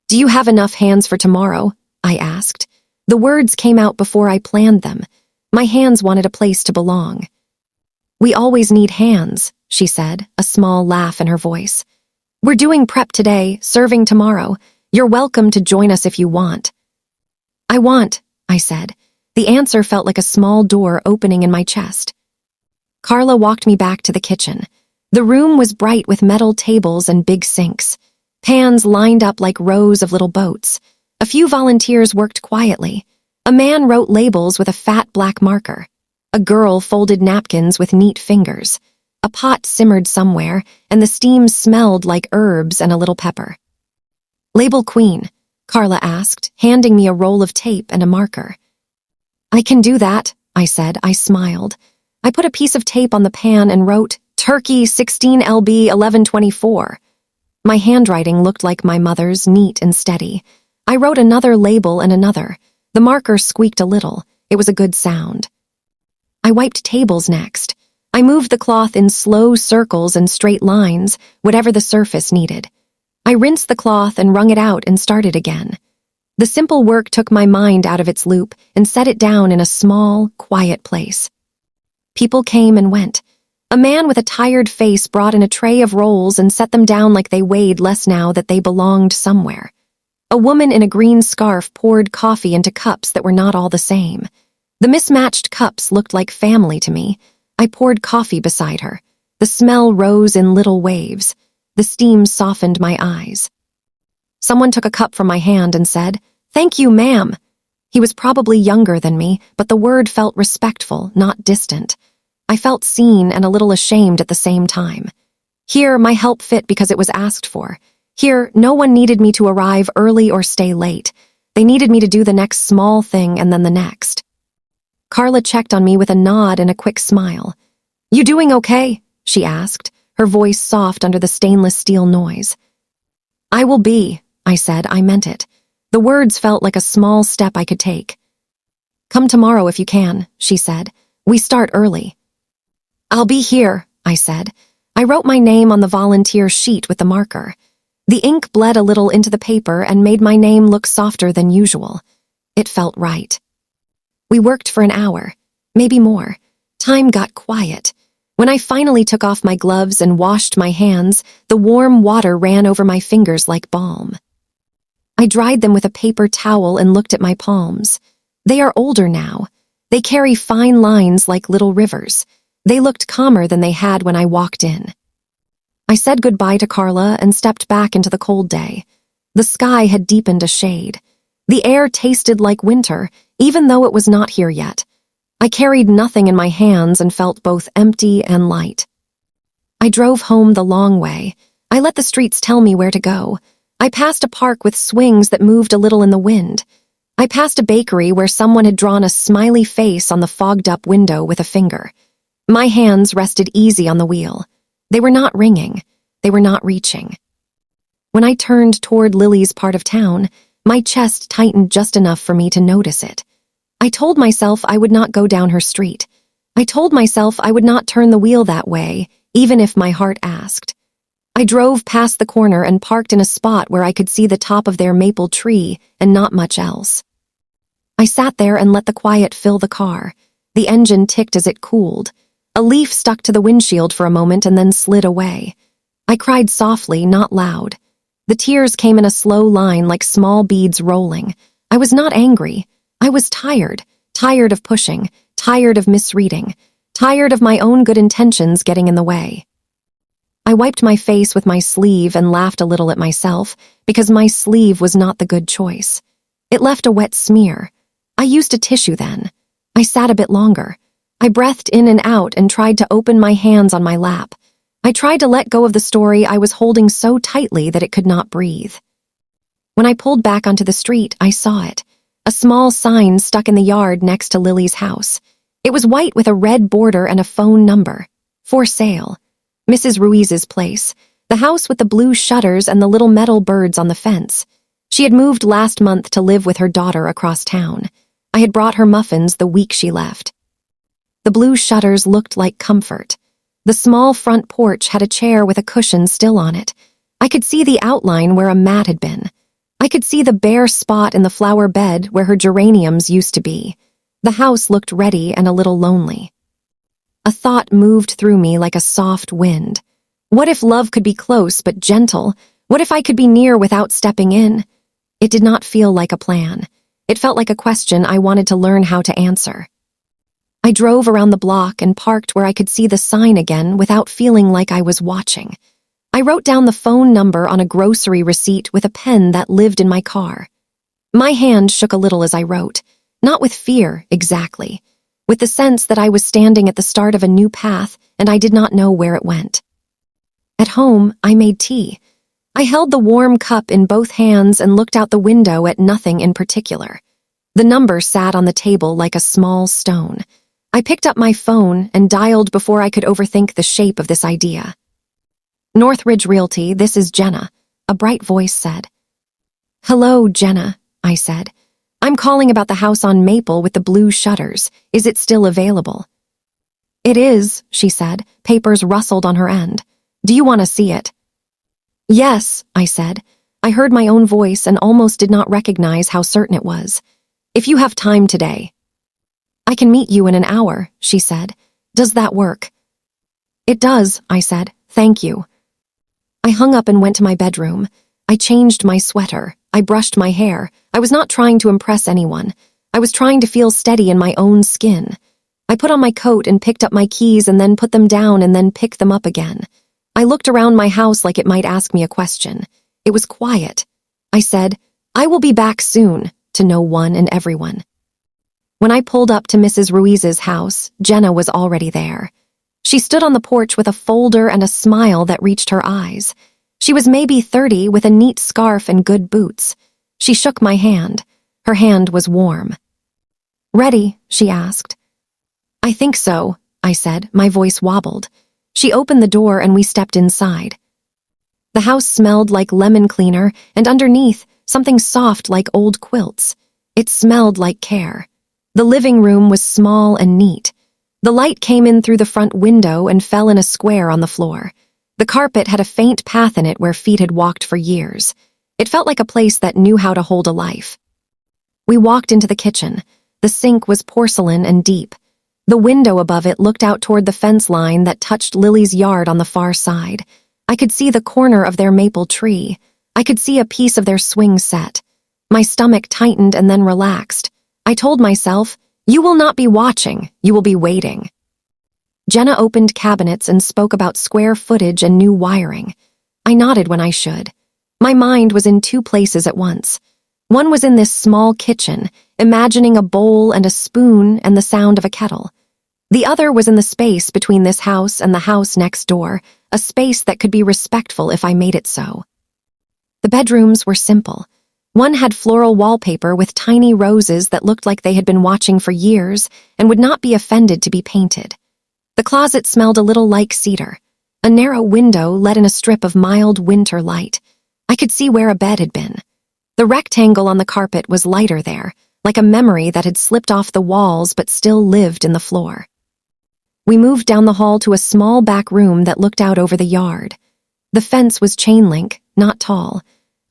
"Do you have enough hands for tomorrow?" I asked. The words came out before I planned them. My hands wanted a place to belong. "We always need hands," she said, a small laugh in her voice. "We're doing prep today, serving tomorrow. You're welcome to join us if you want." "I want," I said. The answer felt like a small door opening in my chest. Carla walked me back to the kitchen. The room was bright with metal tables and big sinks. Pans lined up like rows of little boats. A few volunteers worked quietly. A man wrote labels with a fat black marker. A girl folded napkins with neat fingers. A pot simmered somewhere, and the steam smelled like herbs and a little pepper. "Label Queen," Carla asked, handing me a roll of tape and a marker. "I can do that," I said. I smiled. I put a piece of tape on the pan and wrote, "Turkey 16 LB 1124. My handwriting looked like my mother's, neat and steady. I wrote another label and another. The marker squeaked a little. It was a good sound. I wiped tables next. I moved the cloth in slow circles and straight lines, whatever the surface needed. I rinsed the cloth and wrung it out and started again. The simple work took my mind out of its loop and set it down in a small, quiet place. People came and went. A man with a tired face brought in a tray of rolls and set them down like they weighed less now that they belonged somewhere. A woman in a green scarf poured coffee into cups that were not all the same. The mismatched cups looked like family to me. I poured coffee beside her. The smell rose in little waves. The steam softened my eyes. Someone took a cup from my hand and said, "Thank you, ma'am." He was probably younger than me, but the word felt respectful, not distant. I felt seen and a little ashamed at the same time. Here, my help fit because it was asked for. Here, no one needed me to arrive early or stay late. They needed me to do the next small thing and then the next. Carla checked on me with a nod and a quick smile. "You doing okay?" she asked, her voice soft under the stainless steel noise. "I will be," I said. I meant it. The words felt like a small step I could take. "Come tomorrow if you can," she said. "We start early." "I'll be here," I said. I wrote my name on the volunteer sheet with the marker. The ink bled a little into the paper and made my name look softer than usual. It felt right. We worked for an hour, maybe more. Time got quiet. When I finally took off my gloves and washed my hands, the warm water ran over my fingers like balm. I dried them with a paper towel and looked at my palms. They are older now. They carry fine lines like little rivers. They looked calmer than they had when I walked in. I said goodbye to Carla and stepped back into the cold day. The sky had deepened a shade. The air tasted like winter, even though it was not here yet. I carried nothing in my hands and felt both empty and light. I drove home the long way. I let the streets tell me where to go. I passed a park with swings that moved a little in the wind. I passed a bakery where someone had drawn a smiley face on the fogged-up window with a finger. My hands rested easy on the wheel. They were not ringing. They were not reaching. When I turned toward Lily's part of town, my chest tightened just enough for me to notice it. I told myself I would not go down her street. I told myself I would not turn the wheel that way, even if my heart asked. I drove past the corner and parked in a spot where I could see the top of their maple tree and not much else. I sat there and let the quiet fill the car. The engine ticked as it cooled. A leaf stuck to the windshield for a moment and then slid away. I cried softly, not loud. The tears came in a slow line like small beads rolling. I was not angry. I was tired of pushing, tired of misreading, tired of my own good intentions getting in the way. I wiped my face with my sleeve and laughed a little at myself because my sleeve was not the good choice. It left a wet smear. I used a tissue then. I sat a bit longer. I breathed in and out and tried to open my hands on my lap. I tried to let go of the story I was holding so tightly that it could not breathe. When I pulled back onto the street, I saw it. A small sign stuck in the yard next to Lily's house. It was white with a red border and a phone number. For sale. Mrs. Ruiz's place. The house with the blue shutters and the little metal birds on the fence. She had moved last month to live with her daughter across town. I had brought her muffins the week she left. The blue shutters looked like comfort. The small front porch had a chair with a cushion still on it. I could see the outline where a mat had been. I could see the bare spot in the flower bed where her geraniums used to be. The house looked ready and a little lonely. A thought moved through me like a soft wind. What if love could be close but gentle? What if I could be near without stepping in? It did not feel like a plan. It felt like a question I wanted to learn how to answer. I drove around the block and parked where I could see the sign again without feeling like I was watching. I wrote down the phone number on a grocery receipt with a pen that lived in my car. My hand shook a little as I wrote, not with fear, exactly, with the sense that I was standing at the start of a new path and I did not know where it went. At home, I made tea. I held the warm cup in both hands and looked out the window at nothing in particular. The number sat on the table like a small stone. I picked up my phone and dialed before I could overthink the shape of this idea. "Northridge Realty, this is Jenna," a bright voice said. "Hello, Jenna," I said. "I'm calling about the house on Maple with the blue shutters. Is it still available?" "It is," she said. Papers rustled on her end. "Do you want to see it?" "Yes," I said. I heard my own voice and almost did not recognize how certain it was. "If you have time today." "I can meet you in an hour," she said. "Does that work?" "It does," I said. "Thank you." I hung up and went to my bedroom. I changed my sweater. I brushed my hair. I was not trying to impress anyone. I was trying to feel steady in my own skin. I put on my coat and picked up my keys and then put them down and then picked them up again. I looked around my house like it might ask me a question. It was quiet. I said, "I will be back soon," to no one and everyone. When I pulled up to Mrs. Ruiz's house, Jenna was already there. She stood on the porch with a folder and a smile that reached her eyes. She was maybe 30 with a neat scarf and good boots. She shook my hand. Her hand was warm. "Ready?" she asked. "I think so," I said. My voice wobbled. She opened the door and we stepped inside. The house smelled like lemon cleaner, and underneath, something soft like old quilts. It smelled like care. The living room was small and neat. The light came in through the front window and fell in a square on the floor. The carpet had a faint path in it where feet had walked for years. It felt like a place that knew how to hold a life. We walked into the kitchen. The sink was porcelain and deep. The window above it looked out toward the fence line that touched Lily's yard on the far side. I could see the corner of their maple tree. I could see a piece of their swing set. My stomach tightened and then relaxed. I told myself, "You will not be watching, you will be waiting." Jenna opened cabinets and spoke about square footage and new wiring. I nodded when I should. My mind was in two places at once. One was in this small kitchen, imagining a bowl and a spoon and the sound of a kettle. The other was in the space between this house and the house next door, a space that could be respectful if I made it so. The bedrooms were simple. One had floral wallpaper with tiny roses that looked like they had been watching for years and would not be offended to be painted. The closet smelled a little like cedar. A narrow window let in a strip of mild winter light. I could see where a bed had been. The rectangle on the carpet was lighter there, like a memory that had slipped off the walls but still lived in the floor. We moved down the hall to a small back room that looked out over the yard. The fence was chain link, not tall.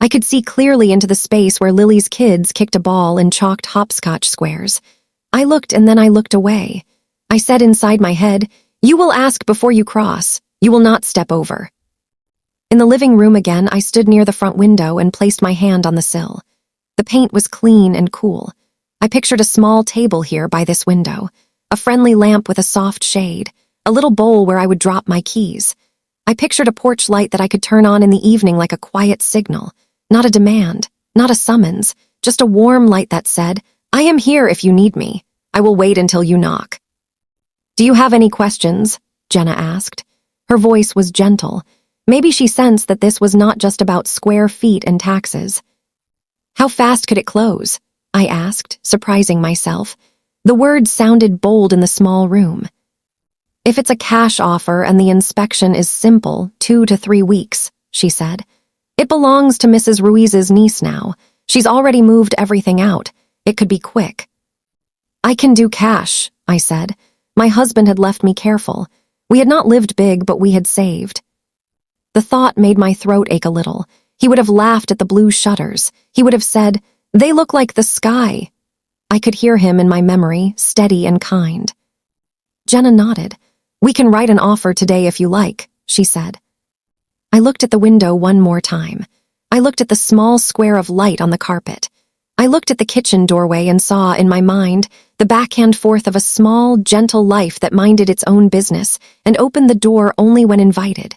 I could see clearly into the space where Lily's kids kicked a ball in chalked hopscotch squares. I looked and then I looked away. I said inside my head, "You will ask before you cross. You will not step over." In the living room again, I stood near the front window and placed my hand on the sill. The paint was clean and cool. I pictured a small table here by this window, a friendly lamp with a soft shade, a little bowl where I would drop my keys. I pictured a porch light that I could turn on in the evening like a quiet signal, not a demand, not a summons, just a warm light that said, "I am here if you need me. I will wait until you knock." "Do you have any questions?" Jenna asked. Her voice was gentle. Maybe she sensed that this was not just about square feet and taxes. "How fast could it close?" I asked, surprising myself. The words sounded bold in the small room. "If it's a cash offer and the inspection is simple, 2 to 3 weeks, she said. "It belongs to Mrs. Ruiz's niece now. She's already moved everything out. It could be quick." "I can do cash," I said. My husband had left me careful. We had not lived big, but we had saved. The thought made my throat ache a little. He would have laughed at the blue shutters. He would have said, "They look like the sky." I could hear him in my memory, steady and kind. Jenna nodded. "We can write an offer today if you like," she said. I looked at the window one more time. I looked at the small square of light on the carpet. I looked at the kitchen doorway and saw, in my mind, the backhand forth of a small, gentle life that minded its own business and opened the door only when invited.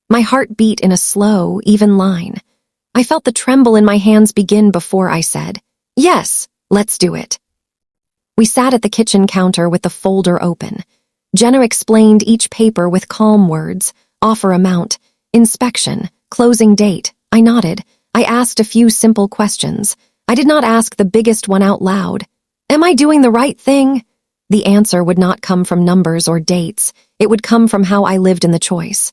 My heart beat in a slow, even line. I felt the tremble in my hands begin before I said, "Yes, let's do it." We sat at the kitchen counter with the folder open. Jenna explained each paper with calm words: offer amount, inspection, closing date. I nodded. I asked a few simple questions. I did not ask the biggest one out loud. Am I doing the right thing? The answer would not come from numbers or dates. It would come from how I lived in the choice.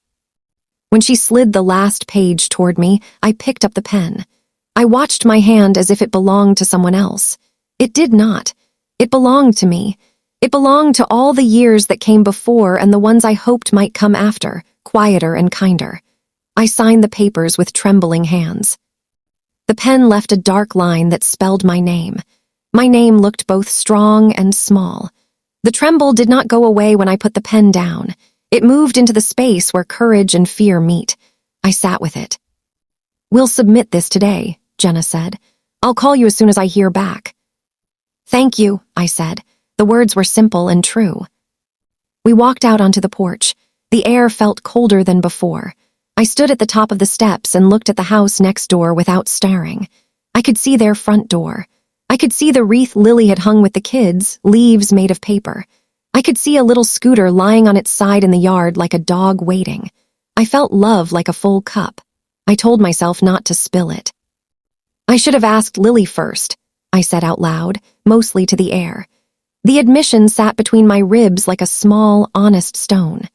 When she slid the last page toward me, I picked up the pen. I watched my hand as if it belonged to someone else. It did not. It belonged to me. It belonged to all the years that came before and the ones I hoped might come after, quieter and kinder. I signed the papers with trembling hands. The pen left a dark line that spelled my name. My name looked both strong and small. The tremble did not go away when I put the pen down. It moved into the space where courage and fear meet. I sat with it. "We'll submit this today," Jenna said. "I'll call you as soon as I hear back." "Thank you," I said. The words were simple and true. We walked out onto the porch. The air felt colder than before. I stood at the top of the steps and looked at the house next door without staring. I could see their front door. I could see the wreath Lily had hung with the kids, leaves made of paper. I could see a little scooter lying on its side in the yard like a dog waiting. I felt love like a full cup. I told myself not to spill it. I should have asked Lily first, I said out loud, mostly to the air. The admission sat between my ribs like a small, honest stone.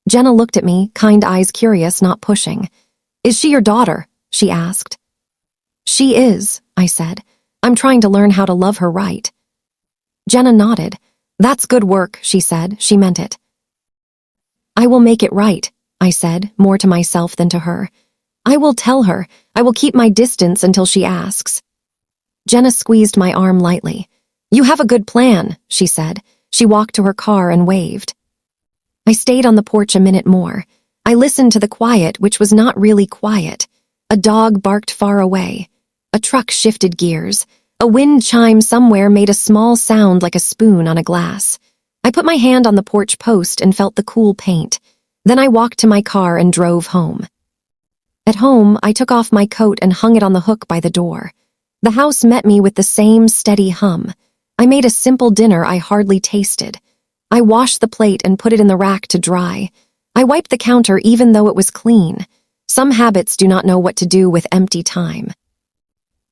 Jenna looked at me, kind eyes curious, not pushing. "Is she your daughter?" she asked. "She is," I said. "I'm trying to learn how to love her right." Jenna nodded. "That's good work," she said. She meant it. "I will make it right," I said, more to myself than to her. "I will tell her. I will keep my distance until she asks." Jenna squeezed my arm lightly. "You have a good plan," she said. She walked to her car and waved. I stayed on the porch a minute more. I listened to the quiet, which was not really quiet. A dog barked far away. A truck shifted gears. A wind chime somewhere made a small sound like a spoon on a glass. I put my hand on the porch post and felt the cool paint. Then I walked to my car and drove home. At home, I took off my coat and hung it on the hook by the door. The house met me with the same steady hum. I made a simple dinner I hardly tasted. I washed the plate and put it in the rack to dry. I wiped the counter even though it was clean. Some habits do not know what to do with empty time.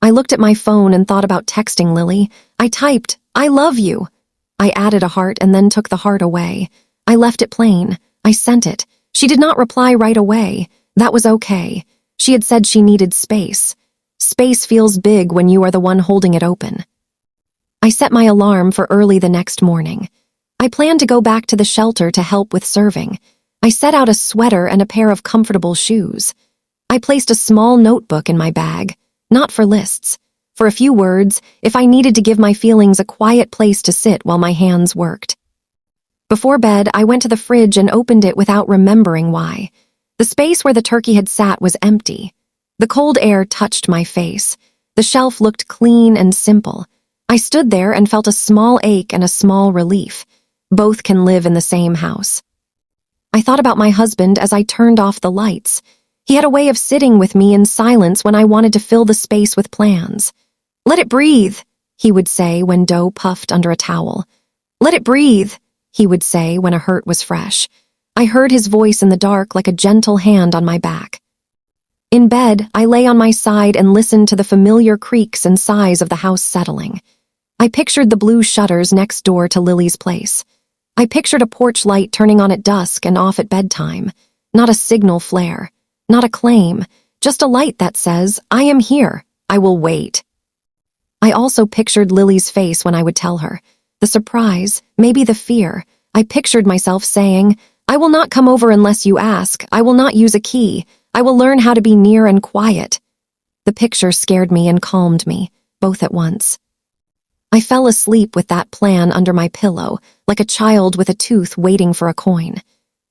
I looked at my phone and thought about texting Lily. I typed, "I love you." I added a heart and then took the heart away. I left it plain. I sent it. She did not reply right away. That was okay. She had said she needed space. Space feels big when you are the one holding it open. I set my alarm for early the next morning. I planned to go back to the shelter to help with serving. I set out a sweater and a pair of comfortable shoes. I placed a small notebook in my bag, not for lists, for a few words, if I needed to give my feelings a quiet place to sit while my hands worked. Before bed, I went to the fridge and opened it without remembering why. The space where the turkey had sat was empty. The cold air touched my face. The shelf looked clean and simple. I stood there and felt a small ache and a small relief. Both can live in the same house. I thought about my husband as I turned off the lights. He had a way of sitting with me in silence when I wanted to fill the space with plans. "Let it breathe," he would say when dough puffed under a towel. "Let it breathe," he would say when a hurt was fresh. I heard his voice in the dark like a gentle hand on my back. In bed, I lay on my side and listened to the familiar creaks and sighs of the house settling. I pictured the blue shutters next door to Lily's place. I pictured a porch light turning on at dusk and off at bedtime. Not a signal flare, not a claim, just a light that says, "I am here, I will wait." I also pictured Lily's face when I would tell her. The surprise, maybe the fear. I pictured myself saying, "I will not come over unless you ask. I will not use a key. I will learn how to be near and quiet." The picture scared me and calmed me, both at once. I fell asleep with that plan under my pillow, like a child with a tooth waiting for a coin.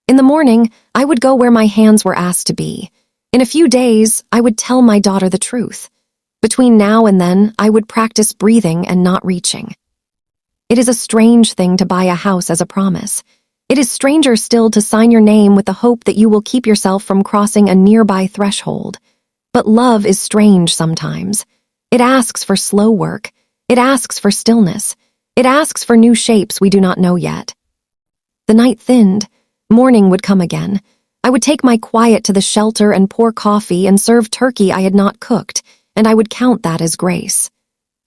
In the morning, I would go where my hands were asked to be. In a few days, I would tell my daughter the truth. Between now and then, I would practice breathing and not reaching. It is a strange thing to buy a house as a promise. It is stranger still to sign your name with the hope that you will keep yourself from crossing a nearby threshold. But love is strange sometimes. It asks for slow work. It asks for stillness. It asks for new shapes we do not know yet. The night thinned. Morning would come again. I would take my quiet to the shelter and pour coffee and serve turkey I had not cooked, and I would count that as grace.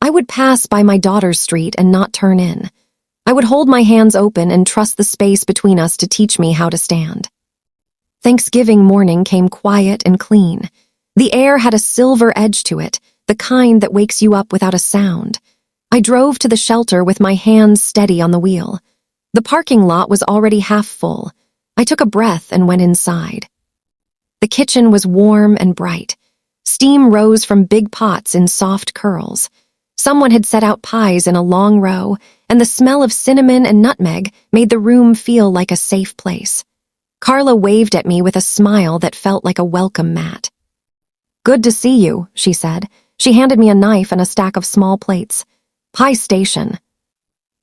I would pass by my daughter's street and not turn in. I would hold my hands open and trust the space between us to teach me how to stand. Thanksgiving morning came quiet and clean. The air had a silver edge to it, the kind that wakes you up without a sound. I drove to the shelter with my hands steady on the wheel. The parking lot was already half full. I took a breath and went inside. The kitchen was warm and bright. Steam rose from big pots in soft curls. Someone had set out pies in a long row, and the smell of cinnamon and nutmeg made the room feel like a safe place. Carla waved at me with a smile that felt like a welcome mat. "Good to see you," she said. She handed me a knife and a stack of small plates. "Pie station."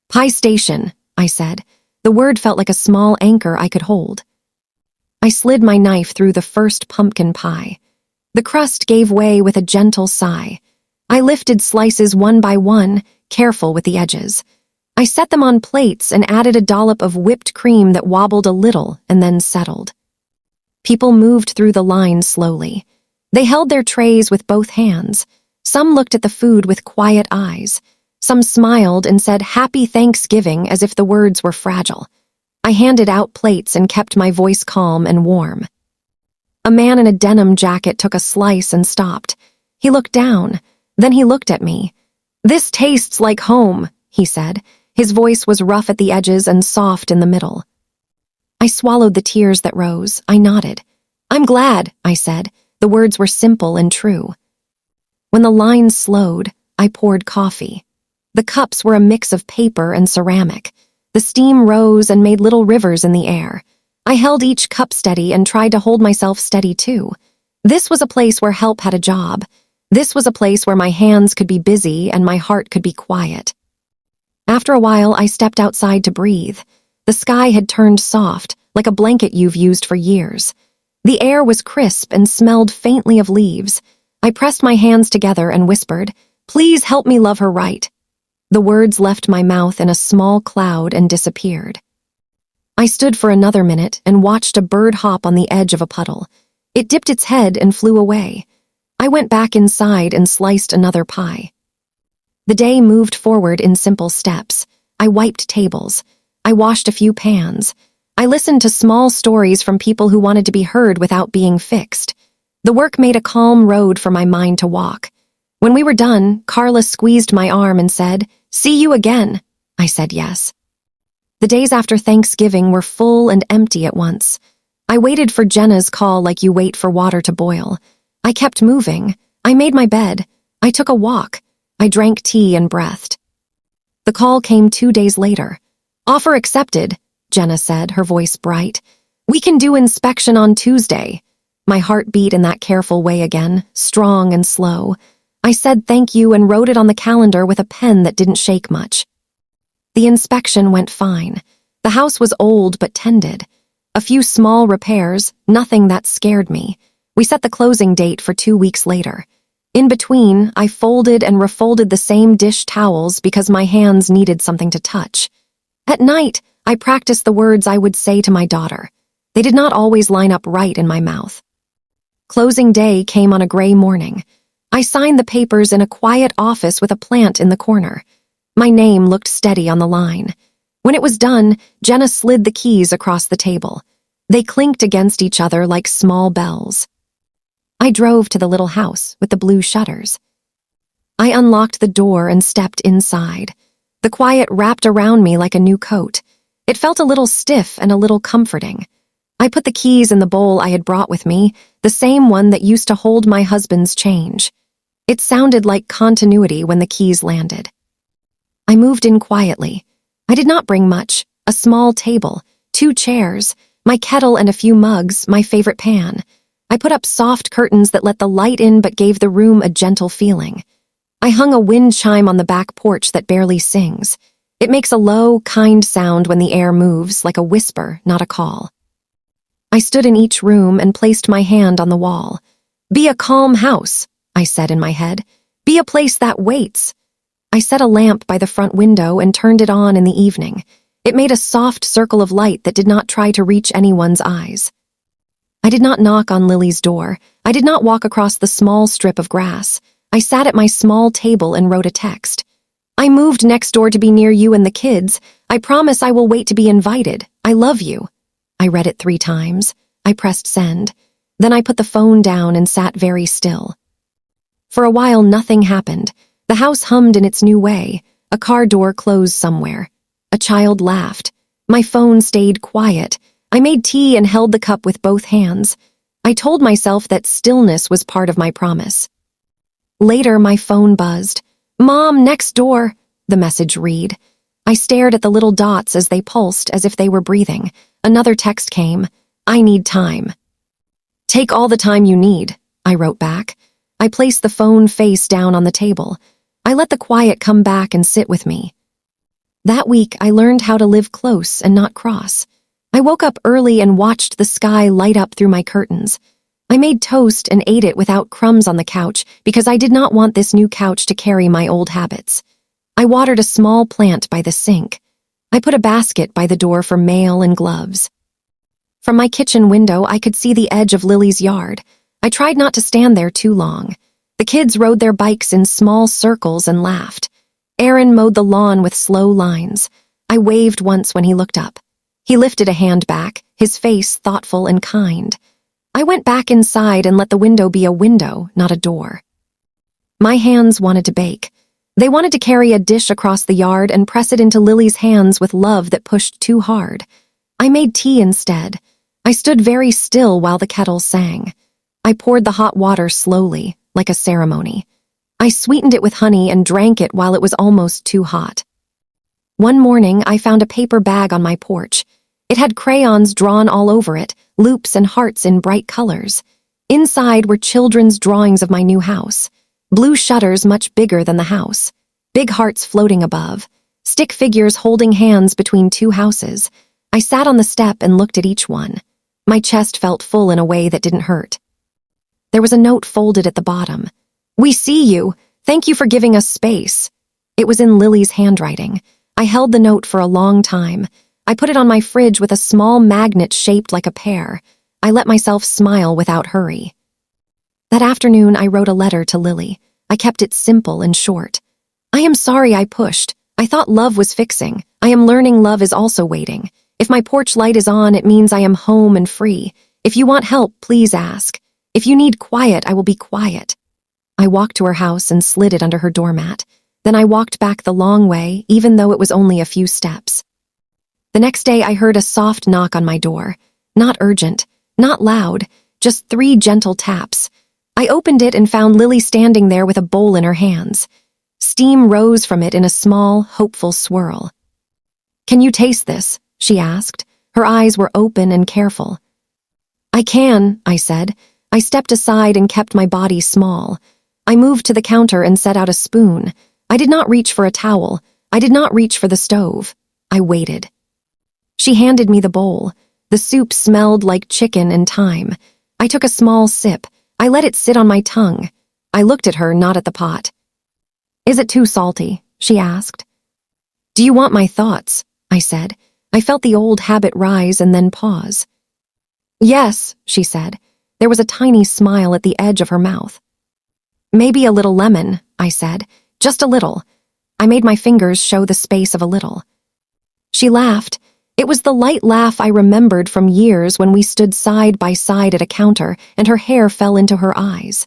"Pie station," I said. The word felt like a small anchor I could hold. I slid my knife through the first pumpkin pie. The crust gave way with a gentle sigh. I lifted slices one by one, careful with the edges. I set them on plates and added a dollop of whipped cream that wobbled a little and then settled. People moved through the line slowly. They held their trays with both hands. Some looked at the food with quiet eyes. Some smiled and said Happy Thanksgiving as if the words were fragile. I handed out plates and kept my voice calm and warm. A man in a denim jacket took a slice and stopped. He looked down. Then he looked at me. "This tastes like home," he said. His voice was rough at the edges and soft in the middle. I swallowed the tears that rose. I nodded. "I'm glad," I said. The words were simple and true. When the line slowed, I poured coffee. The cups were a mix of paper and ceramic. The steam rose and made little rivers in the air. I held each cup steady and tried to hold myself steady too. This was a place where help had a job. This was a place where my hands could be busy and my heart could be quiet. After a while, I stepped outside to breathe. The sky had turned soft, like a blanket you've used for years. The air was crisp and smelled faintly of leaves. I pressed my hands together and whispered, "Please help me love her right." The words left my mouth in a small cloud and disappeared. I stood for another minute and watched a bird hop on the edge of a puddle. It dipped its head and flew away. I went back inside and sliced another pie. The day moved forward in simple steps. I wiped tables. I washed a few pans. I listened to small stories from people who wanted to be heard without being fixed. The work made a calm road for my mind to walk. When we were done, Carla squeezed my arm and said, "See you again." I said yes. The days after Thanksgiving were full and empty at once. I waited for Jenna's call like you wait for water to boil. I kept moving. I made my bed. I took a walk. I drank tea and breathed. The call came 2 days later. "Offer accepted," Jenna said, her voice bright. "We can do inspection on Tuesday." My heart beat in that careful way again, strong and slow. I said thank you and wrote it on the calendar with a pen that didn't shake much. The inspection went fine. The house was old but tended. A few small repairs, nothing that scared me. We set the closing date for 2 weeks later. In between, I folded and refolded the same dish towels because my hands needed something to touch. At night, I practiced the words I would say to my daughter. They did not always line up right in my mouth. Closing day came on a gray morning. I signed the papers in a quiet office with a plant in the corner. My name looked steady on the line. When it was done, Jenna slid the keys across the table. They clinked against each other like small bells. I drove to the little house with the blue shutters. I unlocked the door and stepped inside. The quiet wrapped around me like a new coat. It felt a little stiff and a little comforting. I put the keys in the bowl I had brought with me, the same one that used to hold my husband's change. It sounded like continuity when the keys landed. I moved in quietly. I did not bring much: a small table, 2 chairs, my kettle and a few mugs, my favorite pan. I put up soft curtains that let the light in but gave the room a gentle feeling. I hung a wind chime on the back porch that barely sings. It makes a low, kind sound when the air moves, like a whisper, not a call. I stood in each room and placed my hand on the wall. "Be a calm house," I said in my head. "Be a place that waits." I set a lamp by the front window and turned it on in the evening. It made a soft circle of light that did not try to reach anyone's eyes. I did not knock on Lily's door. I did not walk across the small strip of grass. I sat at my small table and wrote a text. "I moved next door to be near you and the kids. I promise I will wait to be invited. I love you." I read it 3 times. I pressed send. Then I put the phone down and sat very still. For a while, nothing happened. The house hummed in its new way. A car door closed somewhere. A child laughed. My phone stayed quiet. I made tea and held the cup with both hands. I told myself that stillness was part of my promise. Later, my phone buzzed. "Mom, next door," the message read. I stared at the little dots as they pulsed, as if they were breathing. Another text came. "I need time." "Take all the time you need," I wrote back. I placed the phone face down on the table. I let the quiet come back and sit with me. That week, I learned how to live close and not cross. I woke up early and watched the sky light up through my curtains. I made toast and ate it without crumbs on the couch because I did not want this new couch to carry my old habits. I watered a small plant by the sink. I put a basket by the door for mail and gloves. From my kitchen window, I could see the edge of Lily's yard. I tried not to stand there too long. The kids rode their bikes in small circles and laughed. Aaron mowed the lawn with slow lines. I waved once when he looked up. He lifted a hand back, his face thoughtful and kind. I went back inside and let the window be a window, not a door. My hands wanted to bake. They wanted to carry a dish across the yard and press it into Lily's hands with love that pushed too hard. I made tea instead. I stood very still while the kettle sang. I poured the hot water slowly, like a ceremony. I sweetened it with honey and drank it while it was almost too hot. One morning, I found a paper bag on my porch. It had crayons drawn all over it, loops and hearts in bright colors. Inside were children's drawings of my new house. Blue shutters much bigger than the house. Big hearts floating above. Stick figures holding hands between two houses. I sat on the step and looked at each one. My chest felt full in a way that didn't hurt. There was a note folded at the bottom. "We see you. Thank you for giving us space." It was in Lily's handwriting. I held the note for a long time. I put it on my fridge with a small magnet shaped like a pear. I let myself smile without hurry. That afternoon, I wrote a letter to Lily. I kept it simple and short. "I am sorry I pushed. I thought love was fixing. I am learning love is also waiting. If my porch light is on, it means I am home and free. If you want help, please ask. If you need quiet, I will be quiet." I walked to her house and slid it under her doormat. Then I walked back the long way, even though it was only a few steps. The next day, I heard a soft knock on my door. Not urgent, not loud, just 3 gentle taps. I opened it and found Lily standing there with a bowl in her hands. Steam rose from it in a small, hopeful swirl. "Can you taste this?" she asked. Her eyes were open and careful. "I can," I said. I stepped aside and kept my body small. I moved to the counter and set out a spoon. I did not reach for a towel. I did not reach for the stove. I waited. She handed me the bowl. The soup smelled like chicken and thyme. I took a small sip. I let it sit on my tongue. I looked at her, not at the pot. "Is it too salty?" she asked. "Do you want my thoughts?" I said. I felt the old habit rise and then pause. "Yes," she said. There was a tiny smile at the edge of her mouth. "Maybe a little lemon," I said. "Just a little." I made my fingers show the space of a little. She laughed. It was the light laugh I remembered from years when we stood side by side at a counter and her hair fell into her eyes.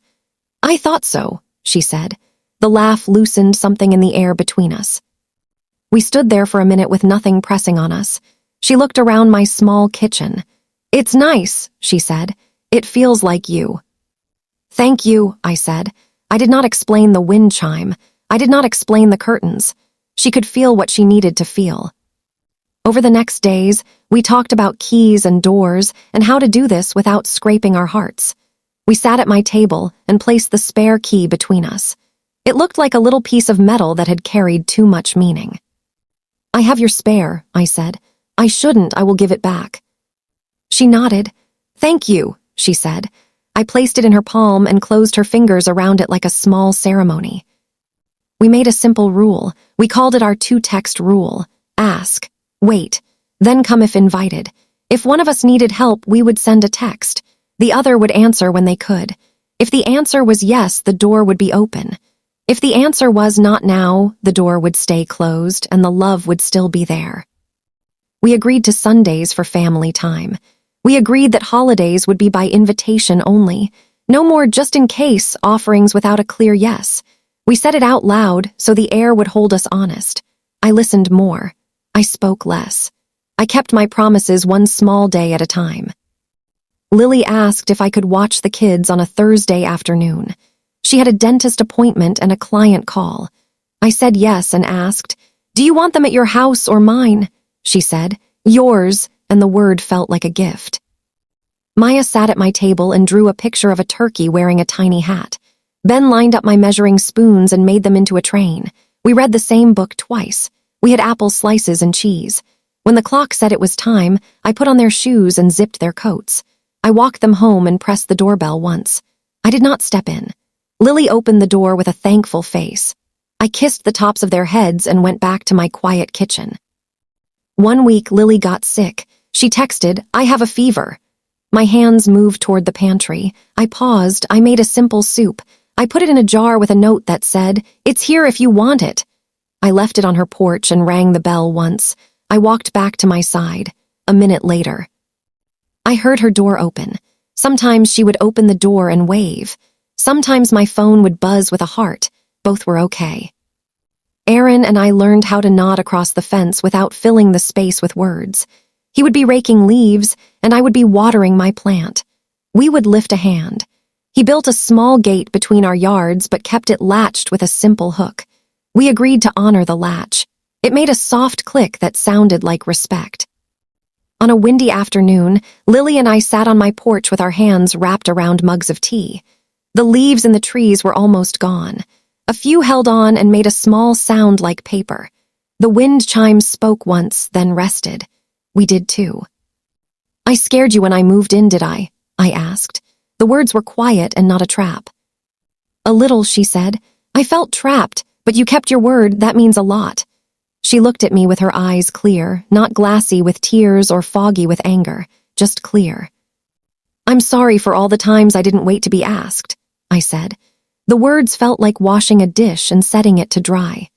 "I thought so," she said. The laugh loosened something in the air between us. We stood there for a minute with nothing pressing on us. She looked around my small kitchen. "It's nice," she said. "It feels like you." "Thank you," I said. I did not explain the wind chime. I did not explain the curtains. She could feel what she needed to feel. Over the next days, we talked about keys and doors and how to do this without scraping our hearts. We sat at my table and placed the spare key between us. It looked like a little piece of metal that had carried too much meaning. "I have your spare," I said. "I shouldn't, I will give it back." She nodded. "Thank you," she said. I placed it in her palm and closed her fingers around it like a small ceremony. We made a simple rule. We called it our 2-text rule. Ask, wait, then come if invited. If one of us needed help, we would send a text. The other would answer when they could. If the answer was yes, the door would be open. If the answer was not now, the door would stay closed and the love would still be there. We agreed to Sundays for family time. We agreed that holidays would be by invitation only. No more just in case offerings without a clear yes. We said it out loud so the air would hold us honest. I listened more. I spoke less. I kept my promises one small day at a time. Lily asked if I could watch the kids on a Thursday afternoon. She had a dentist appointment and a client call. I said yes and asked, "Do you want them at your house or mine?" She said, "Yours," and the word felt like a gift. Maya sat at my table and drew a picture of a turkey wearing a tiny hat. Ben lined up my measuring spoons and made them into a train. We read the same book twice. We had apple slices and cheese. When the clock said it was time, I put on their shoes and zipped their coats. I walked them home and pressed the doorbell once. I did not step in. Lily opened the door with a thankful face. I kissed the tops of their heads and went back to my quiet kitchen. One week, Lily got sick. She texted, "I have a fever." My hands moved toward the pantry. I paused. I made a simple soup. I put it in a jar with a note that said, "It's here if you want it." I left it on her porch and rang the bell once. I walked back to my side. A minute later, I heard her door open. Sometimes she would open the door and wave. Sometimes my phone would buzz with a heart. Both were okay. Aaron and I learned how to nod across the fence without filling the space with words. He would be raking leaves, and I would be watering my plant. We would lift a hand. He built a small gate between our yards but kept it latched with a simple hook. We agreed to honor the latch. It made a soft click that sounded like respect. On a windy afternoon, Lily and I sat on my porch with our hands wrapped around mugs of tea. The leaves in the trees were almost gone. A few held on and made a small sound like paper. The wind chimes spoke once, then rested. We did too. "I scared you when I moved in, did I?" I asked. The words were quiet and not a trap. "A little," she said. "I felt trapped, but you kept your word. That means a lot." She looked at me with her eyes clear, not glassy with tears or foggy with anger, just clear. "I'm sorry for all the times I didn't wait to be asked," I said. The words felt like washing a dish and setting it to dry.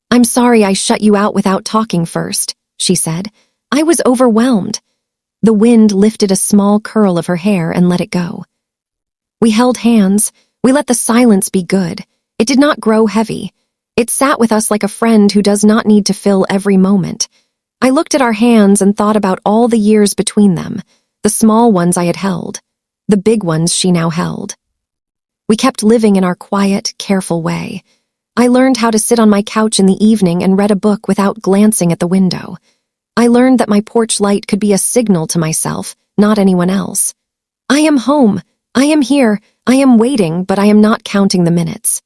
"I'm sorry I shut you out without talking first," she said. "I was overwhelmed." The wind lifted a small curl of her hair and let it go. We held hands. We let the silence be good. It did not grow heavy. It sat with us like a friend who does not need to fill every moment. I looked at our hands and thought about all the years between them, the small ones I had held, the big ones she now held. We kept living in our quiet, careful way. I learned how to sit on my couch in the evening and read a book without glancing at the window. I learned that my porch light could be a signal to myself, not anyone else. I am home. I am here. I am waiting, but I am not counting the minutes.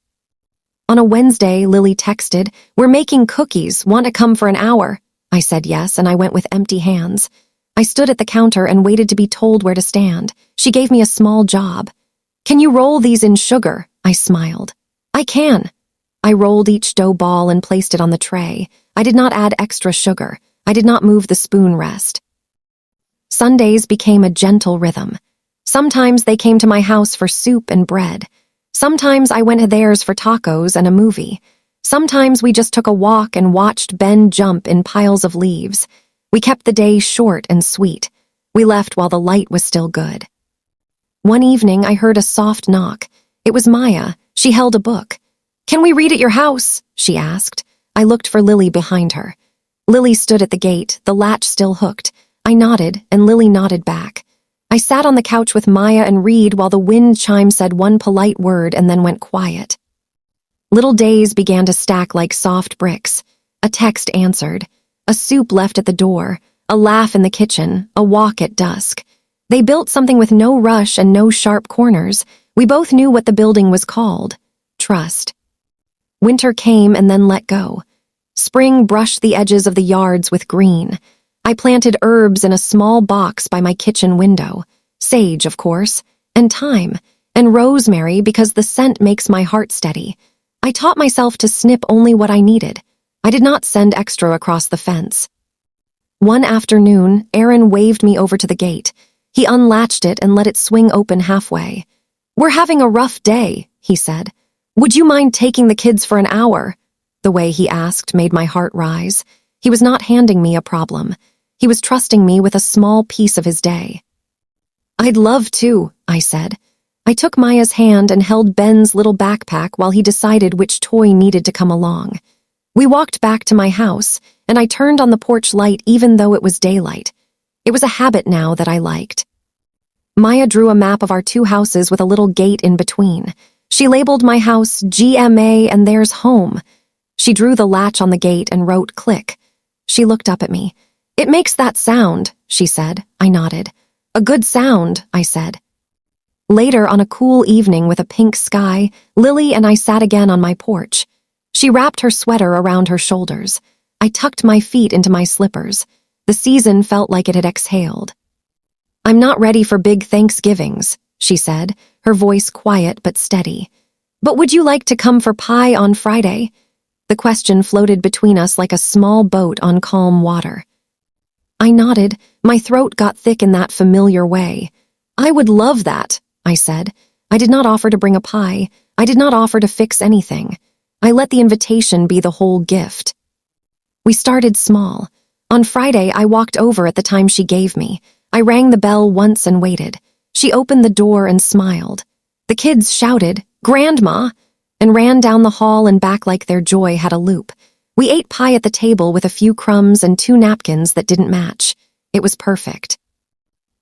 On a Wednesday, Lily texted, "We're making cookies. Want to come for an hour?" I said yes, and I went with empty hands. I stood at the counter and waited to be told where to stand. She gave me a small job. "Can you roll these in sugar?" I smiled. "I can." I rolled each dough ball and placed it on the tray. I did not add extra sugar. I did not move the spoon rest. Sundays became a gentle rhythm. Sometimes they came to my house for soup and bread. Sometimes I went to theirs for tacos and a movie. Sometimes we just took a walk and watched Ben jump in piles of leaves. We kept the day short and sweet. We left while the light was still good. One evening, I heard a soft knock. It was Maya. She held a book. "Can we read at your house?" she asked. I looked for Lily behind her. Lily stood at the gate, the latch still hooked. I nodded, and Lily nodded back. I sat on the couch with Maya and read while the wind chime said one polite word and then went quiet. Little days began to stack like soft bricks. A text answered. A soup left at the door. A laugh in the kitchen. A walk at dusk. They built something with no rush and no sharp corners. We both knew what the building was called. Trust. Winter came and then let go. Spring brushed the edges of the yards with green. I planted herbs in a small box by my kitchen window. Sage, of course, and thyme, and rosemary because the scent makes my heart steady. I taught myself to snip only what I needed. I did not send extra across the fence. One afternoon, Aaron waved me over to the gate. He unlatched it and let it swing open halfway. "We're having a rough day," he said. "Would you mind taking the kids for an hour?" The way he asked made my heart rise. He was not handing me a problem. He was trusting me with a small piece of his day. "I'd love to," I said. I took Maya's hand and held Ben's little backpack while he decided which toy needed to come along. We walked back to my house, and I turned on the porch light even though it was daylight. It was a habit now that I liked. Maya drew a map of our two houses with a little gate in between. She labeled my house GMA and theirs home. She drew the latch on the gate and wrote click. She looked up at me. "It makes that sound," she said. I nodded. "A good sound," I said. Later, on a cool evening with a pink sky, Lily and I sat again on my porch. She wrapped her sweater around her shoulders. I tucked my feet into my slippers. The season felt like it had exhaled. "I'm not ready for big Thanksgivings," she said, her voice quiet but steady. "But would you like to come for pie on Friday?" The question floated between us like a small boat on calm water. I nodded. My throat got thick in that familiar way. "I would love that," I said. I did not offer to bring a pie. I did not offer to fix anything. I let the invitation be the whole gift. We started small. On Friday, I walked over at the time she gave me. I rang the bell once and waited. She opened the door and smiled. The kids shouted, "Grandma!" and ran down the hall and back like their joy had a loop. We ate pie at the table with a few crumbs and 2 napkins that didn't match. It was perfect.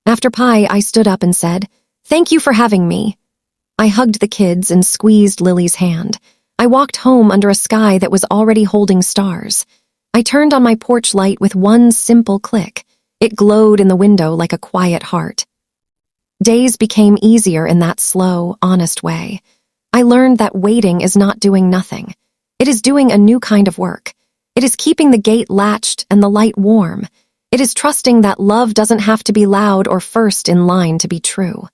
After pie, I stood up and said, "Thank you for having me." I hugged the kids and squeezed Lily's hand. I walked home under a sky that was already holding stars. I turned on my porch light with one simple click. It glowed in the window like a quiet heart. Days became easier in that slow, honest way. I learned that waiting is not doing nothing. It is doing a new kind of work. It is keeping the gate latched and the light warm. It is trusting that love doesn't have to be loud or first in line to be true.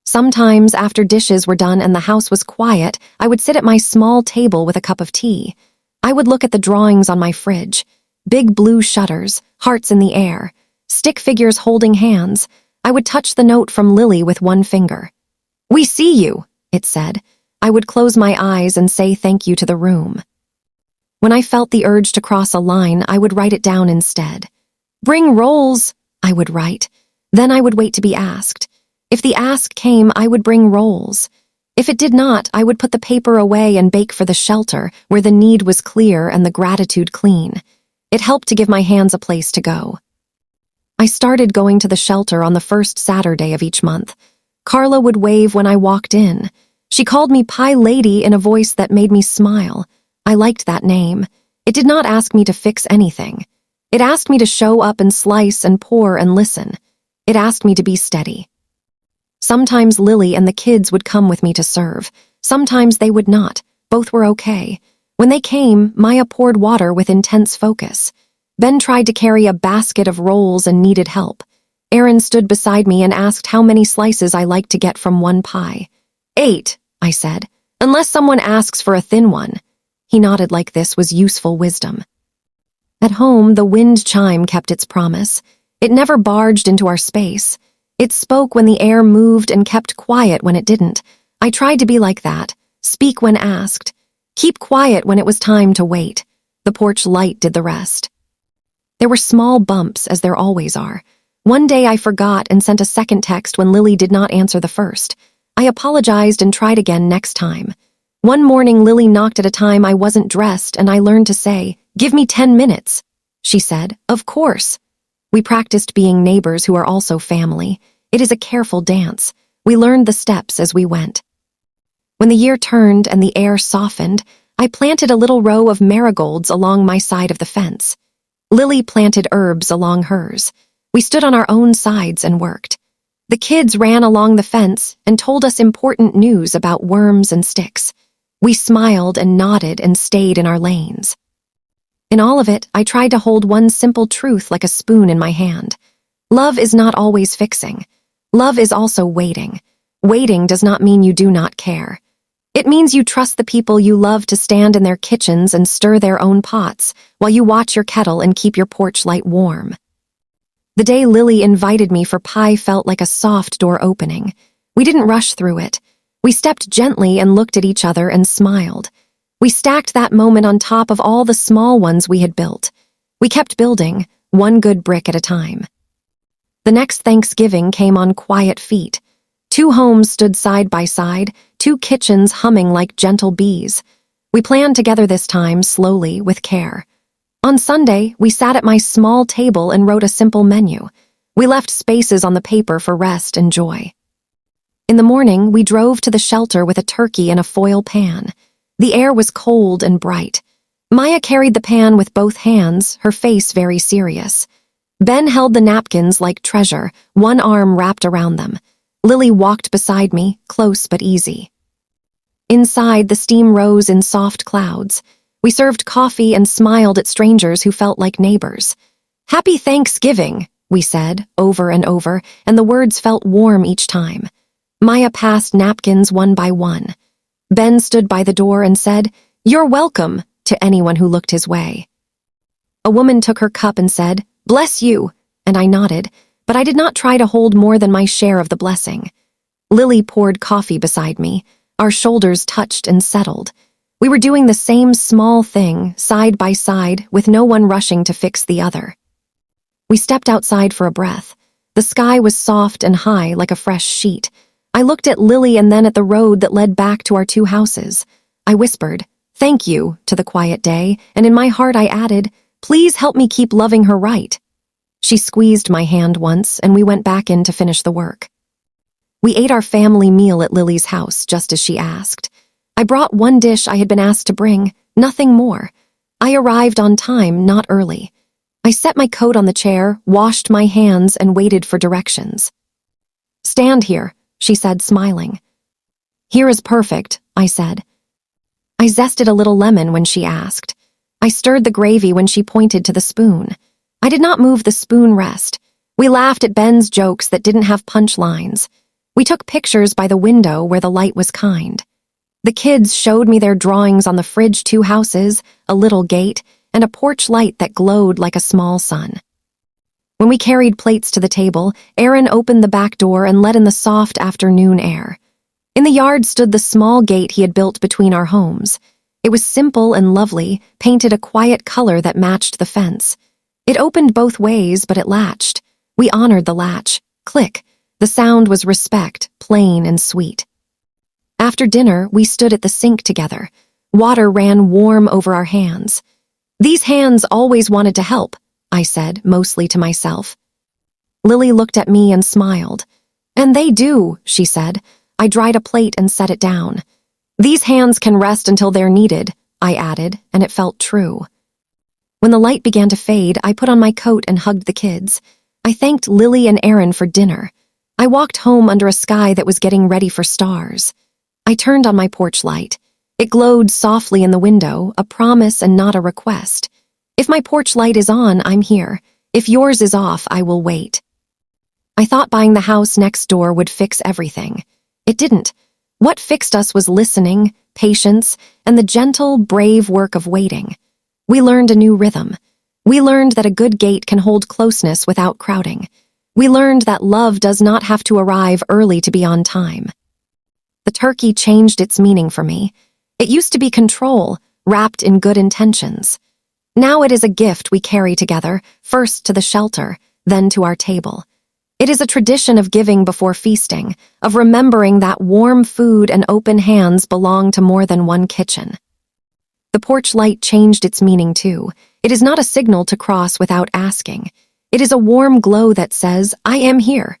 Sometimes, after dishes were done and the house was quiet, I would sit at my small table with a cup of tea. I would look at the drawings on my fridge. Big blue shutters, hearts in the air, stick figures holding hands. I would touch the note from Lily with one finger. "We see you," it said. I would close my eyes and say thank you to the room. When I felt the urge to cross a line, I would write it down instead. "Bring rolls," I would write. Then I would wait to be asked. If the ask came, I would bring rolls. If it did not, I would put the paper away and bake for the shelter, where the need was clear and the gratitude clean. It helped to give my hands a place to go. I started going to the shelter on the first Saturday of each month. Carla would wave when I walked in. She called me Pie Lady in a voice that made me smile. I liked that name. It did not ask me to fix anything. It asked me to show up and slice and pour and listen. It asked me to be steady. Sometimes Lily and the kids would come with me to serve. Sometimes they would not. Both were okay. When they came, Maya poured water with intense focus. Ben tried to carry a basket of rolls and needed help. Aaron stood beside me and asked how many slices I liked to get from one pie. 8, I said, unless someone asks for a thin one. He nodded like this was useful wisdom. At home, the wind chime kept its promise. It never barged into our space. It spoke when the air moved and kept quiet when it didn't. I tried to be like that. Speak when asked. Keep quiet when it was time to wait. The porch light did the rest. There were small bumps, as there always are. One day I forgot and sent a second text when Lily did not answer the first. I apologized and tried again next time. One morning Lily knocked at a time I wasn't dressed and I learned to say, "Give me 10 minutes." She said, "Of course." We practiced being neighbors who are also family. It is a careful dance. We learned the steps as we went. When the year turned and the air softened, I planted a little row of marigolds along my side of the fence. Lily planted herbs along hers. We stood on our own sides and worked. The kids ran along the fence and told us important news about worms and sticks. We smiled and nodded and stayed in our lanes. In all of it, I tried to hold one simple truth like a spoon in my hand. Love is not always fixing. Love is also waiting. Waiting does not mean you do not care. It means you trust the people you love to stand in their kitchens and stir their own pots while you watch your kettle and keep your porch light warm. The day Lily invited me for pie felt like a soft door opening. We didn't rush through it. We stepped gently and looked at each other and smiled. We stacked that moment on top of all the small ones we had built. We kept building, one good brick at a time. The next Thanksgiving came on quiet feet. 2 homes stood side by side, 2 kitchens humming like gentle bees. We planned together this time, slowly, with care. On Sunday, we sat at my small table and wrote a simple menu. We left spaces on the paper for rest and joy. In the morning, we drove to the shelter with a turkey in a foil pan. The air was cold and bright. Maya carried the pan with both hands, her face very serious. Ben held the napkins like treasure, one arm wrapped around them. Lily walked beside me, close but easy. Inside, the steam rose in soft clouds. We served coffee and smiled at strangers who felt like neighbors. "Happy Thanksgiving," we said, over and over, and the words felt warm each time. Maya passed napkins one by one. Ben stood by the door and said, "You're welcome," to anyone who looked his way. A woman took her cup and said, "Bless you," and I nodded, but I did not try to hold more than my share of the blessing. Lily poured coffee beside me. Our shoulders touched and settled. We were doing the same small thing, side by side, with no one rushing to fix the other. We stepped outside for a breath. The sky was soft and high like a fresh sheet. I looked at Lily and then at the road that led back to our two houses. I whispered, "Thank you," to the quiet day, and in my heart I added, "Please help me keep loving her right." She squeezed my hand once, and we went back in to finish the work. We ate our family meal at Lily's house, just as she asked. I brought one dish I had been asked to bring, nothing more. I arrived on time, not early. I set my coat on the chair, washed my hands, and waited for directions. "Stand here," she said, smiling. "Here is perfect," I said. I zested a little lemon when she asked. I stirred the gravy when she pointed to the spoon. I did not move the spoon rest. We laughed at Ben's jokes that didn't have punchlines. We took pictures by the window where the light was kind. The kids showed me their drawings on the fridge, two houses, a little gate, and a porch light that glowed like a small sun. When we carried plates to the table, Aaron opened the back door and let in the soft afternoon air. In the yard stood the small gate he had built between our homes. It was simple and lovely, painted a quiet color that matched the fence. It opened both ways, but it latched. We honored the latch. Click. The sound was respect, plain and sweet. After dinner, we stood at the sink together. Water ran warm over our hands. "These hands always wanted to help," I said, mostly to myself. Lily looked at me and smiled. "And they do," she said. I dried a plate and set it down. "These hands can rest until they're needed," I added, and it felt true. When the light began to fade, I put on my coat and hugged the kids. I thanked Lily and Aaron for dinner. I walked home under a sky that was getting ready for stars. I turned on my porch light. It glowed softly in the window, a promise and not a request. If my porch light is on, I'm here. If yours is off, I will wait. I thought buying the house next door would fix everything. It didn't. What fixed us was listening, patience, and the gentle, brave work of waiting. We learned a new rhythm. We learned that a good gate can hold closeness without crowding. We learned that love does not have to arrive early to be on time. The turkey changed its meaning for me. It used to be control, wrapped in good intentions. Now it is a gift we carry together, first to the shelter, then to our table. It is a tradition of giving before feasting, of remembering that warm food and open hands belong to more than one kitchen. The porch light changed its meaning too. It is not a signal to cross without asking. It is a warm glow that says, "I am here."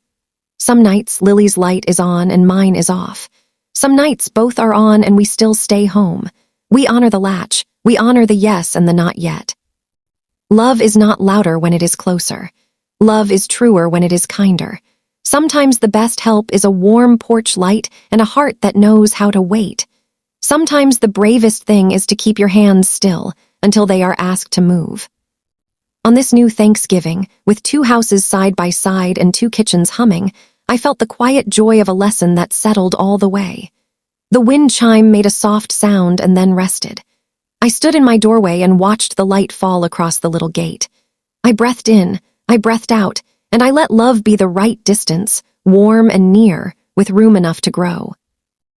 Some nights, Lily's light is on and mine is off. Some nights, both are on and we still stay home. We honor the latch. We honor the yes and the not yet. Love is not louder when it is closer. Love is truer when it is kinder. Sometimes the best help is a warm porch light and a heart that knows how to wait. Sometimes the bravest thing is to keep your hands still until they are asked to move. On this new Thanksgiving, with two houses side by side and two kitchens humming, I felt the quiet joy of a lesson that settled all the way. The wind chime made a soft sound and then rested. I stood in my doorway and watched the light fall across the little gate. I breathed in, I breathed out, and I let love be the right distance, warm and near, with room enough to grow.